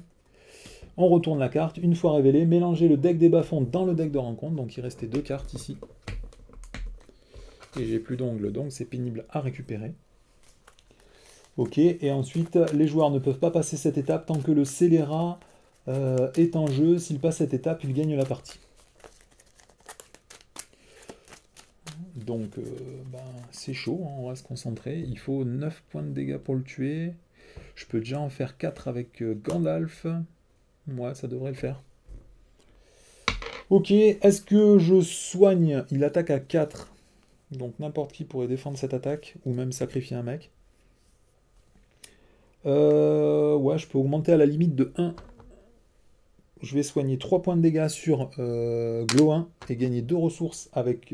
On retourne la carte. Une fois révélée, mélangez le deck des bas-fonds dans le deck de rencontre. Donc il restait 2 cartes ici. Et j'ai plus d'ongles, donc c'est pénible à récupérer. Ok, et ensuite, les joueurs ne peuvent pas passer cette étape tant que le scélérat est en jeu. S'il passe cette étape, il gagne la partie. Donc, c'est chaud, hein, on va se concentrer. Il faut 9 points de dégâts pour le tuer. Je peux déjà en faire 4 avec Gandalf. Ouais, ça devrait le faire. Ok, est-ce que je soigne? Il attaque à 4. Donc n'importe qui pourrait défendre cette attaque, ou même sacrifier un mec. Ouais, je peux augmenter à la limite de 1. Je vais soigner 3 points de dégâts sur Glow 1 et gagner 2 ressources avec...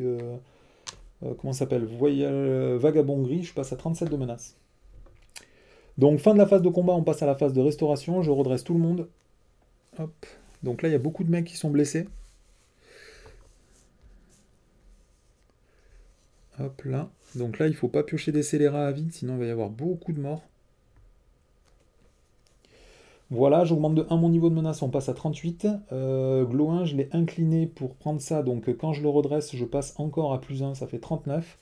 comment ça s'appelle? Vagabond gris, je passe à 37 de menace. Donc fin de la phase de combat, on passe à la phase de restauration. Je redresse tout le monde. Hop. Donc là, il y a beaucoup de mecs qui sont blessés. Hop là. Donc là, il ne faut pas piocher des scélérats à vide, sinon il va y avoir beaucoup de morts. Voilà, j'augmente de 1 mon niveau de menace, on passe à 38. Glow 1, je l'ai incliné pour prendre ça, donc quand je le redresse, je passe encore à plus 1, ça fait 39.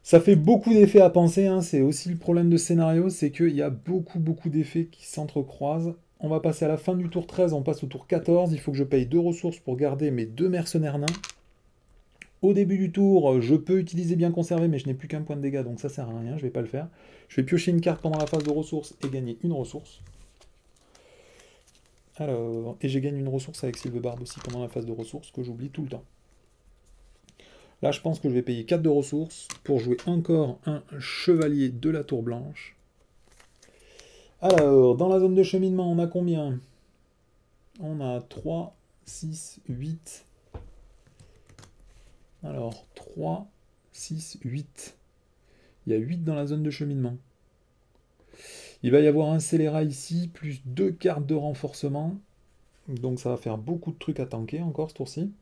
Ça fait beaucoup d'effets à penser, hein. C'est aussi le problème de scénario, c'est qu'il y a beaucoup d'effets qui s'entrecroisent. On va passer à la fin du tour 13, on passe au tour 14, il faut que je paye 2 ressources pour garder mes 2 mercenaires nains. Au début du tour, je peux utiliser bien conservé, mais je n'ai plus qu'un point de dégâts, donc ça sert à rien, je ne vais pas le faire. Je vais piocher une carte pendant la phase de ressources et gagner une ressource. Alors, et j'ai gagné une ressource avec Sylvebarbe aussi pendant la phase de ressources, que j'oublie tout le temps. Là, je pense que je vais payer 4 de ressources pour jouer encore un chevalier de la tour blanche. Alors, dans la zone de cheminement, on a combien? On a 3, 6, 8. Alors, 3, 6, 8. Il y a 8 dans la zone de cheminement. Il va y avoir un scélérat ici, plus 2 cartes de renforcement. Donc ça va faire beaucoup de trucs à tanker encore ce tour-ci.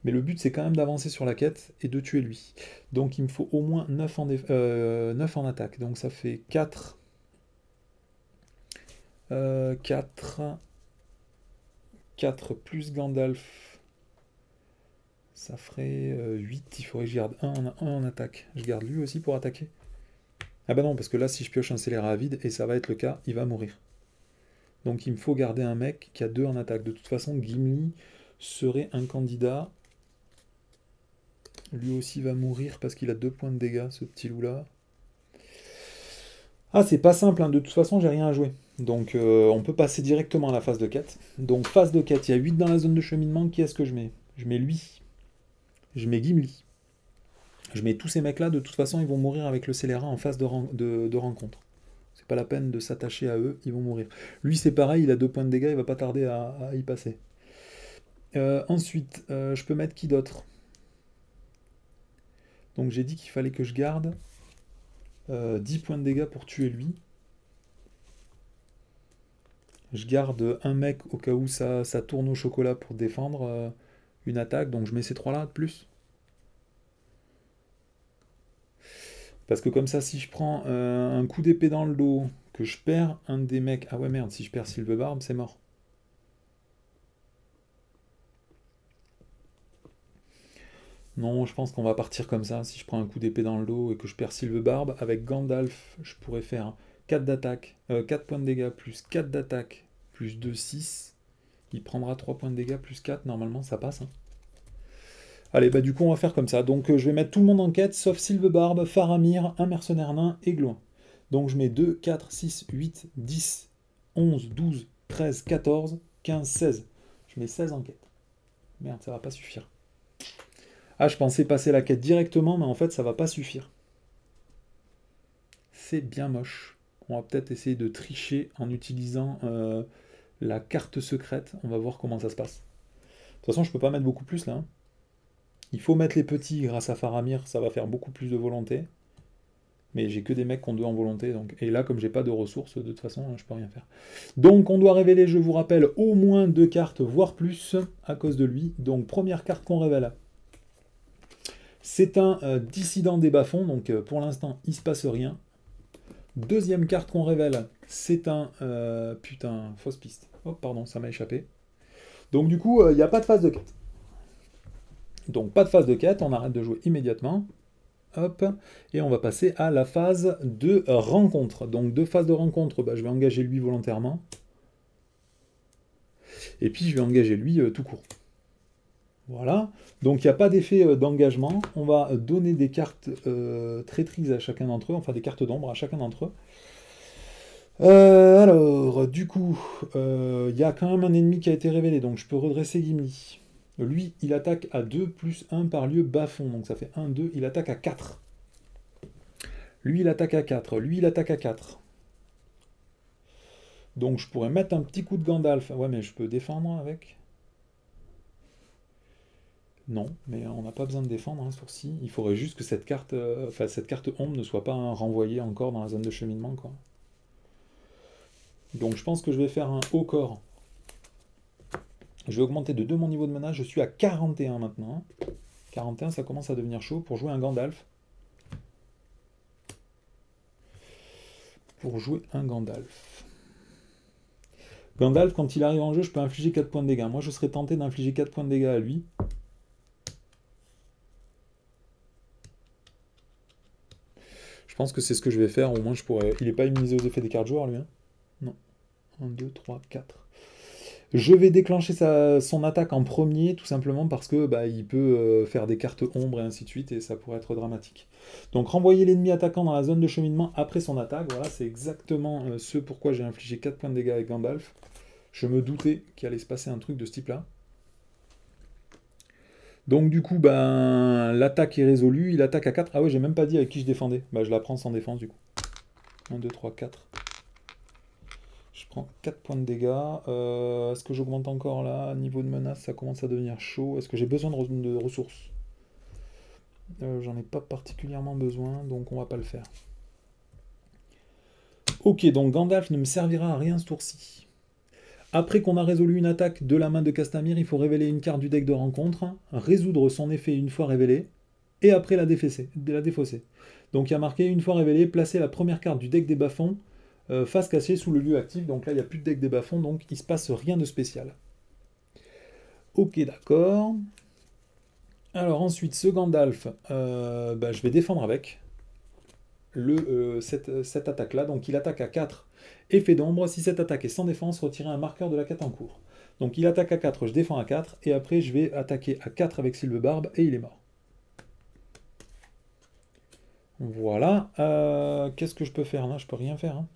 Mais le but, c'est quand même d'avancer sur la quête et de tuer lui. Donc il me faut au moins 9 en attaque. Donc ça fait 4. 4 plus Gandalf. Ça ferait 8. Il faudrait que je garde 1 en attaque. Je garde lui aussi pour attaquer. Ah bah non, parce que là, si je pioche un scélérat à vide, et ça va être le cas, il va mourir. Donc il me faut garder un mec qui a 2 en attaque. De toute façon, Gimli serait un candidat. Lui aussi va mourir parce qu'il a 2 points de dégâts, ce petit loup-là. Ah, c'est pas simple, hein. De toute façon, j'ai rien à jouer. Donc on peut passer directement à la phase de quête. Donc phase de quête, il y a 8 dans la zone de cheminement. Qui est-ce que je mets? Je mets lui. Je mets Gimli. Je mets tous ces mecs-là, de toute façon, ils vont mourir avec le scélérat en phase de rencontre. C'est pas la peine de s'attacher à eux, ils vont mourir. Lui, c'est pareil, il a 2 points de dégâts, il va pas tarder à y passer. Ensuite, je peux mettre qui d'autre? Donc j'ai dit qu'il fallait que je garde 10 points de dégâts pour tuer lui. Je garde un mec au cas où ça tourne au chocolat pour défendre une attaque, donc je mets ces 3-là de plus. Parce que comme ça, si je prends un coup d'épée dans le dos, que je perds un des mecs... Ah ouais, merde, si je perds Sylvebarbe, c'est mort. Non, je pense qu'on va partir comme ça. Si je prends un coup d'épée dans le dos et que je perds Sylvebarbe, avec Gandalf, je pourrais faire 4 d'attaque, 4 points de dégâts, plus 4 d'attaque, plus 2, 6. Il prendra 3 points de dégâts, plus 4. Normalement, ça passe. Hein. Allez, bah du coup, on va faire comme ça. Donc, je vais mettre tout le monde en quête, sauf Sylvebarbe, Faramir, un mercenaire nain et Gloin. Donc, je mets 2, 4, 6, 8, 10, 11, 12, 13, 14, 15, 16. Je mets 16 en quête. Merde, ça va pas suffire. Ah, je pensais passer la quête directement, mais en fait, ça va pas suffire. C'est bien moche. On va peut-être essayer de tricher en utilisant la carte secrète. On va voir comment ça se passe. De toute façon, je peux pas mettre beaucoup plus, là. Hein. Il faut mettre les petits grâce à Faramir, ça va faire beaucoup plus de volonté. Mais j'ai que des mecs qui ont 2 en volonté, donc... Et là, comme j'ai pas de ressources, de toute façon, je peux rien faire. Donc on doit révéler, je vous rappelle, au moins 2 cartes, voire plus, à cause de lui. Donc première carte qu'on révèle. C'est un dissident des bas-fonds, donc pour l'instant, il se passe rien. Deuxième carte qu'on révèle, c'est un... putain, fausse piste. Oh, pardon, ça m'a échappé. Donc du coup, il n'y a pas de phase de quête. Donc pas de phase de quête, on arrête de jouer immédiatement. Hop, et on va passer à la phase de rencontre. Donc deux phases de rencontre, bah, je vais engager lui volontairement. Et puis je vais engager lui tout court. Voilà, donc il n'y a pas d'effet d'engagement. On va donner des cartes traîtrises à chacun d'entre eux, enfin des cartes d'ombre à chacun d'entre eux. Alors, du coup, il y a quand même un ennemi qui a été révélé, donc je peux redresser Gimli. Lui, il attaque à 2 plus 1 par lieu bas-fond, donc ça fait 1, 2, il attaque à 4. Lui, il attaque à 4, lui, il attaque à 4. Donc je pourrais mettre un petit coup de Gandalf. Ouais, mais je peux défendre avec. Non, mais on n'a pas besoin de défendre hein, sur-ci. Il faudrait juste que cette carte ombre ne soit pas renvoyée encore dans la zone de cheminement, quoi. Donc je pense que je vais faire un haut corps. Je vais augmenter de 2 mon niveau de menace. Je suis à 41 maintenant. 41, ça commence à devenir chaud pour jouer un Gandalf. Gandalf, quand il arrive en jeu, je peux infliger 4 points de dégâts. Moi, je serais tenté d'infliger 4 points de dégâts à lui. Je pense que c'est ce que je vais faire. Au moins, je pourrais... Il n'est pas immunisé aux effets des cartes joueurs, lui. Hein, non. 1, 2, 3, 4. Je vais déclencher son attaque en premier, tout simplement parce que bah, il peut faire des cartes ombres et ainsi de suite, et ça pourrait être dramatique. Donc renvoyer l'ennemi attaquant dans la zone de cheminement après son attaque, voilà, c'est exactement ce pourquoi j'ai infligé 4 points de dégâts avec Gandalf. Je me doutais qu'il allait se passer un truc de ce type-là. Donc du coup, ben, l'attaque est résolue, il attaque à 4. Ah ouais, j'ai même pas dit avec qui je défendais. Bah je la prends sans défense du coup. 1, 2, 3, 4. Je prends 4 points de dégâts. Est-ce que j'augmente encore là? Niveau de menace, ça commence à devenir chaud. Est-ce que j'ai besoin de ressources? J'en ai pas particulièrement besoin, donc on va pas le faire. Ok, donc Gandalf ne me servira à rien ce tour-ci. Après qu'on a résolu une attaque de la main de Castamir, il faut révéler une carte du deck de rencontre, résoudre son effet une fois révélé, et après la défausser. Donc il y a marqué, une fois révélé, placer la première carte du deck des bas-fonds face cachée sous le lieu actif. Donc là, il n'y a plus de deck des bas-fonds, donc il ne se passe rien de spécial. Ok, d'accord. Alors ensuite, ce Gandalf, bah, je vais défendre avec cette attaque-là. Donc il attaque à 4, effet d'ombre. Si cette attaque est sans défense, retirez un marqueur de la quête en cours. Donc il attaque à 4, je défends à 4, et après je vais attaquer à 4 avec Sylvebarbe, et il est mort. Voilà. Qu'est-ce que je peux faire là? Je peux rien faire. Hein.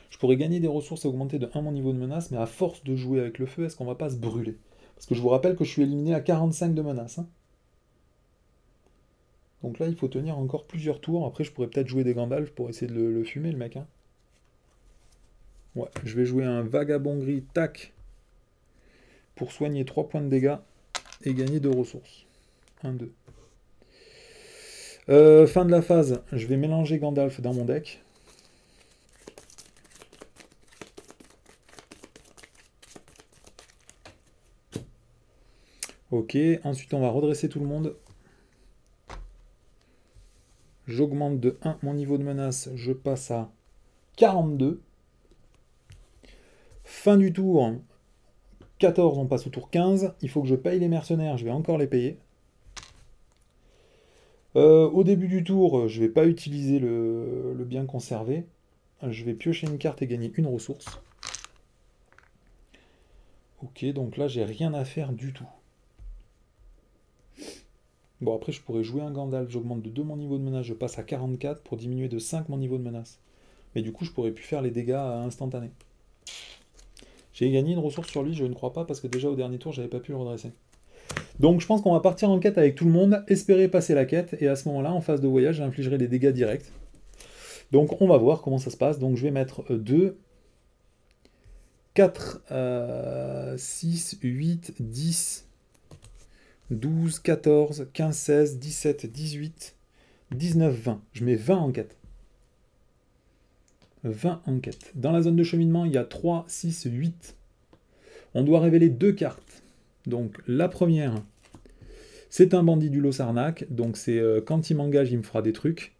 Je pourrais gagner des ressources et augmenter de 1 mon niveau de menace, mais à force de jouer avec le feu, est-ce qu'on va pas se brûler? Parce que je vous rappelle que je suis éliminé à 45 de menace. Hein. Donc là, il faut tenir encore plusieurs tours. Après, je pourrais peut-être jouer des Gandalf pour essayer de le fumer, le mec. Hein. Ouais, je vais jouer un Vagabond Gris, tac, pour soigner 3 points de dégâts et gagner 2 ressources. 1, 2. Fin de la phase, je vais mélanger Gandalf dans mon deck. Ok, ensuite on va redresser tout le monde. J'augmente de 1 mon niveau de menace, je passe à 42. Fin du tour, 14, on passe au tour 15. Il faut que je paye les mercenaires, je vais encore les payer. Au début du tour, je ne vais pas utiliser le bien conservé. Je vais piocher une carte et gagner une ressource. Ok, donc là, j'ai rien à faire du tout. Bon, après, je pourrais jouer un Gandalf. J'augmente de 2 mon niveau de menace. Je passe à 44 pour diminuer de 5 mon niveau de menace. Mais du coup, je pourrais plus faire les dégâts instantanés. J'ai gagné une ressource sur lui, je ne crois pas, parce que déjà au dernier tour, j'avais pas pu le redresser. Donc je pense qu'on va partir en quête avec tout le monde, espérer passer la quête, et à ce moment-là, en phase de voyage, j'infligerai des dégâts directs. Donc on va voir comment ça se passe. Donc je vais mettre 2, 4, 6, 8, 10, 12, 14, 15, 16, 17, 18, 19, 20. Je mets 20 en quête. 20 en quête. Dans la zone de cheminement, il y a 3, 6, 8. On doit révéler 2 cartes. Donc la première, c'est un bandit du Lossarnac. Donc c'est quand il m'engage, il me fera des trucs.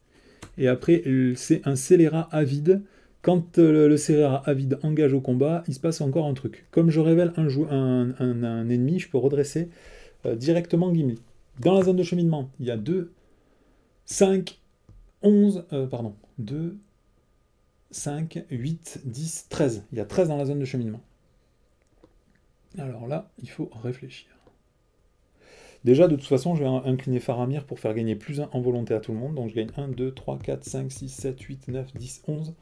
Et après, c'est un scélérat avide. Quand le scélérat avide engage au combat, il se passe encore un truc. Comme je révèle un ennemi, je peux redresser directement Gimli. Dans la zone de cheminement, il y a 2, 5, 11, pardon, 2, 5, 8, 10, 13. Il y a 13 dans la zone de cheminement. Alors là, il faut réfléchir. Déjà, de toute façon, je vais incliner Faramir pour faire gagner plus 1 en volonté à tout le monde. Donc je gagne 1, 2, 3, 4, 5, 6, 7, 8, 9, 10, 11.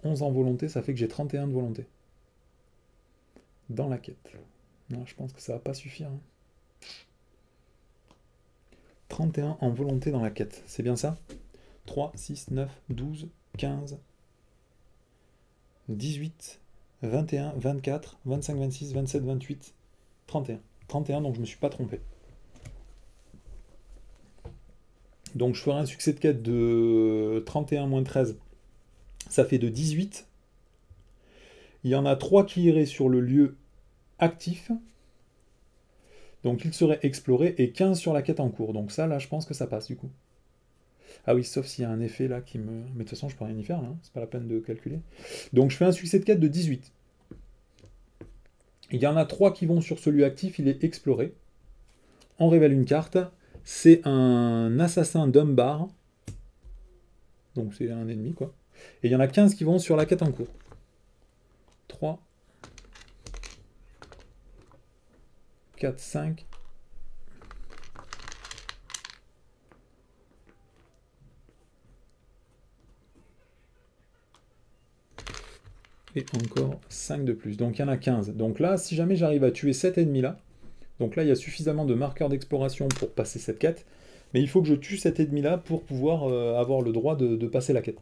11 en volonté, ça fait que j'ai 31 de volonté. Dans la quête. Non, je pense que ça va pas suffire. 31 en volonté dans la quête. C'est bien ça? 3, 6, 9, 12, 15, 18, 21, 24, 25, 26, 27, 28, 31. 31, donc je ne me suis pas trompé. Donc je ferai un succès de quête de 31 moins 13. Ça fait de 18. Il y en a 3 qui iraient sur le lieu actif. Donc il serait exploré et 15 sur la quête en cours. Donc ça, là, je pense que ça passe du coup. Ah oui, sauf s'il y a un effet là qui me... Mais de toute façon, je peux rien y faire là, hein. C'est pas la peine de calculer. Donc je fais un succès de quête de 18. Il y en a 3 qui vont sur celui actif, il est exploré. On révèle une carte. C'est un assassin d'Umbar. Donc c'est un ennemi quoi. Et il y en a 15 qui vont sur la quête en cours. 3, 4, 5. Et encore 5 de plus. Donc il y en a 15. Donc là, si jamais j'arrive à tuer cet ennemi-là, donc là il y a suffisamment de marqueurs d'exploration pour passer cette quête, mais il faut que je tue cet ennemi-là pour pouvoir avoir le droit de passer la quête.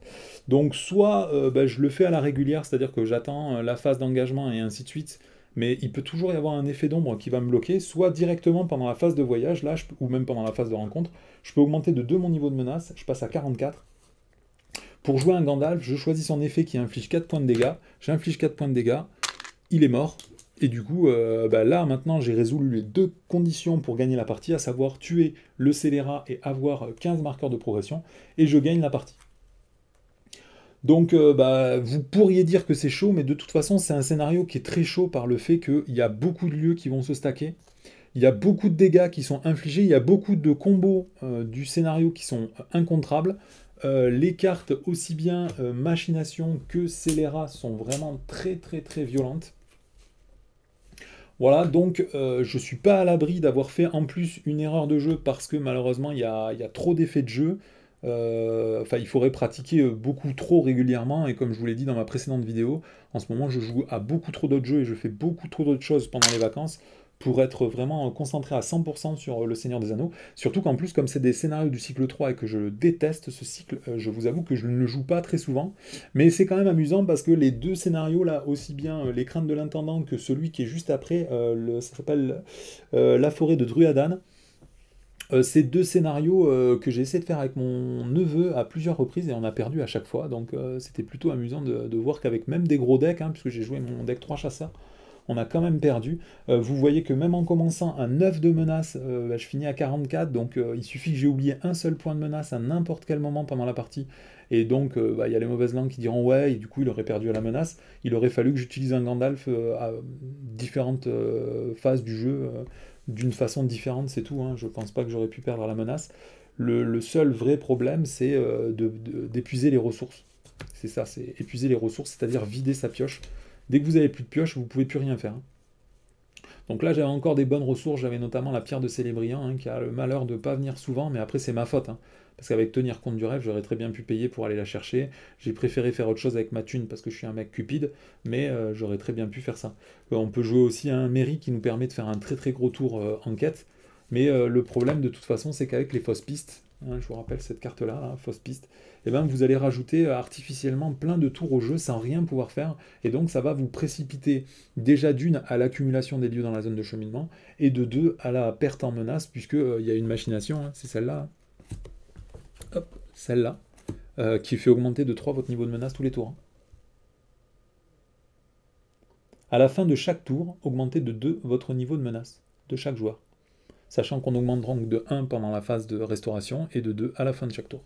Donc soit je le fais à la régulière, c'est-à-dire que j'attends la phase d'engagement et ainsi de suite, mais il peut toujours y avoir un effet d'ombre qui va me bloquer, soit directement pendant la phase de voyage, là, ou même pendant la phase de rencontre, je peux augmenter de 2 mon niveau de menace, je passe à 44. Pour jouer un Gandalf, je choisis son effet qui inflige 4 points de dégâts, j'inflige 4 points de dégâts, il est mort, et du coup, là, maintenant, j'ai résolu les 2 conditions pour gagner la partie, à savoir tuer le scélérat et avoir 15 marqueurs de progression, et je gagne la partie. Donc, vous pourriez dire que c'est chaud, mais de toute façon, c'est un scénario qui est très chaud par le fait qu'il y a beaucoup de lieux qui vont se stacker, il y a beaucoup de dégâts qui sont infligés, il y a beaucoup de combos du scénario qui sont incontrables. Les cartes, aussi bien machination que scélérat, sont vraiment très très très violentes. Voilà, donc je suis pas à l'abri d'avoir fait en plus une erreur de jeu parce que malheureusement il y a trop d'effets de jeu. Enfin, il faudrait pratiquer beaucoup trop régulièrement et comme je vous l'ai dit dans ma précédente vidéo, en ce moment je joue à beaucoup trop d'autres jeux et je fais beaucoup trop d'autres choses pendant les vacances pour être vraiment concentré à 100% sur le Seigneur des Anneaux. Surtout qu'en plus, comme c'est des scénarios du cycle 3 et que je déteste ce cycle, je vous avoue que je ne le joue pas très souvent. Mais c'est quand même amusant parce que les 2 scénarios là, aussi bien les craintes de l'intendant que celui qui est juste après, ça s'appelle La forêt de Druadan. Ces 2 scénarios que j'ai essayé de faire avec mon neveu à plusieurs reprises et on a perdu à chaque fois. Donc c'était plutôt amusant de voir qu'avec même des gros decks, puisque j'ai joué mon deck 3 chasseurs, on a quand même perdu. Vous voyez que même en commençant à 9 de menace, je finis à 44, donc il suffit que j'ai oublié un seul point de menace à n'importe quel moment pendant la partie, et donc il y a les mauvaises langues qui diront ouais, et du coup il aurait perdu à la menace. Il aurait fallu que j'utilise un Gandalf à différentes phases du jeu, d'une façon différente, c'est tout, hein. Je pense pas que j'aurais pu perdre à la menace. Le seul vrai problème, c'est d'épuiser les ressources. C'est ça, c'est épuiser les ressources, c'est-à-dire vider sa pioche. Dès que vous avez plus de pioche, vous ne pouvez plus rien faire. Donc là, j'avais encore des bonnes ressources, j'avais notamment la pierre de Célébriand, qui a le malheur de ne pas venir souvent, mais après c'est ma faute. Parce qu'avec tenir compte du rêve, j'aurais très bien pu payer pour aller la chercher. J'ai préféré faire autre chose avec ma thune parce que je suis un mec cupide, mais j'aurais très bien pu faire ça. On peut jouer aussi à un mairie qui nous permet de faire un très très gros tour en quête, mais le problème de toute façon, c'est qu'avec les fausses pistes, hein, je vous rappelle cette carte-là, hein, fausse piste, et ben vous allez rajouter artificiellement plein de tours au jeu sans rien pouvoir faire, et donc ça va vous précipiter déjà d'une à l'accumulation des lieux dans la zone de cheminement, et de deux à la perte en menace, puisque il y a une machination, hein, c'est celle-là, hop, celle-là, qui fait augmenter de 3 votre niveau de menace tous les tours. Hein. À la fin de chaque tour, augmentez de 2 votre niveau de menace de chaque joueur. Sachant qu'on augmente donc de 1 pendant la phase de restauration et de 2 à la fin de chaque tour.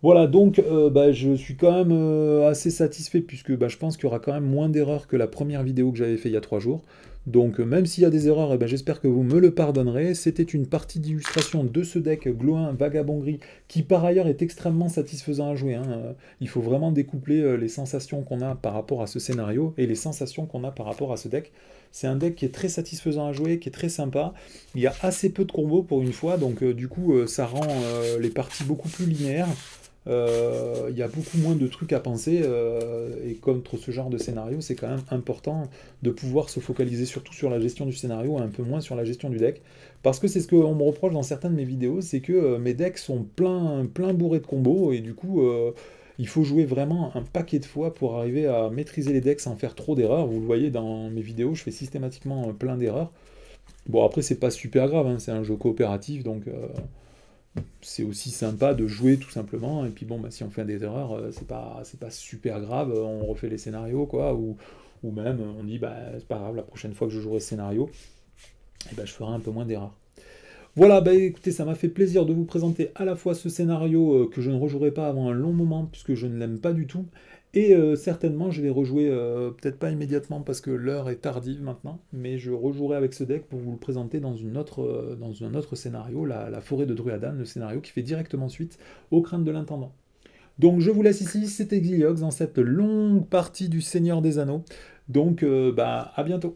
Voilà, donc je suis quand même assez satisfait puisque je pense qu'il y aura quand même moins d'erreurs que la première vidéo que j'avais fait il y a 3 jours. Donc même s'il y a des erreurs, j'espère que vous me le pardonnerez. C'était une partie d'illustration de ce deck Gloin Vagabond Gris qui par ailleurs est extrêmement satisfaisant à jouer. Hein. Il faut vraiment découpler les sensations qu'on a par rapport à ce scénario et les sensations qu'on a par rapport à ce deck. C'est un deck qui est très satisfaisant à jouer, qui est très sympa. Il y a assez peu de combos pour une fois, donc du coup ça rend les parties beaucoup plus linéaires. Il y a beaucoup moins de trucs à penser, et contre ce genre de scénario, c'est quand même important de pouvoir se focaliser surtout sur la gestion du scénario et un peu moins sur la gestion du deck. Parce que c'est ce qu'on me reproche dans certaines de mes vidéos, c'est que mes decks sont plein bourrés de combos, et du coup, il faut jouer vraiment un paquet de fois pour arriver à maîtriser les decks sans faire trop d'erreurs. Vous le voyez dans mes vidéos, je fais systématiquement plein d'erreurs. Bon, après, c'est pas super grave, hein, c'est un jeu coopératif, donc c'est aussi sympa de jouer tout simplement. Et puis bon, si on fait des erreurs, c'est pas super grave, on refait les scénarios, quoi, ou même on dit, c'est pas grave, la prochaine fois que je jouerai ce scénario, je ferai un peu moins d'erreurs. Voilà, écoutez, ça m'a fait plaisir de vous présenter à la fois ce scénario que je ne rejouerai pas avant un long moment, puisque je ne l'aime pas du tout, et certainement je vais rejouer, peut-être pas immédiatement parce que l'heure est tardive maintenant, mais je rejouerai avec ce deck pour vous le présenter dans un autre scénario, la forêt de Druadan, le scénario qui fait directement suite aux craintes de l'intendant. Donc je vous laisse ici, c'était Xiliox dans cette longue partie du Seigneur des Anneaux, donc à bientôt.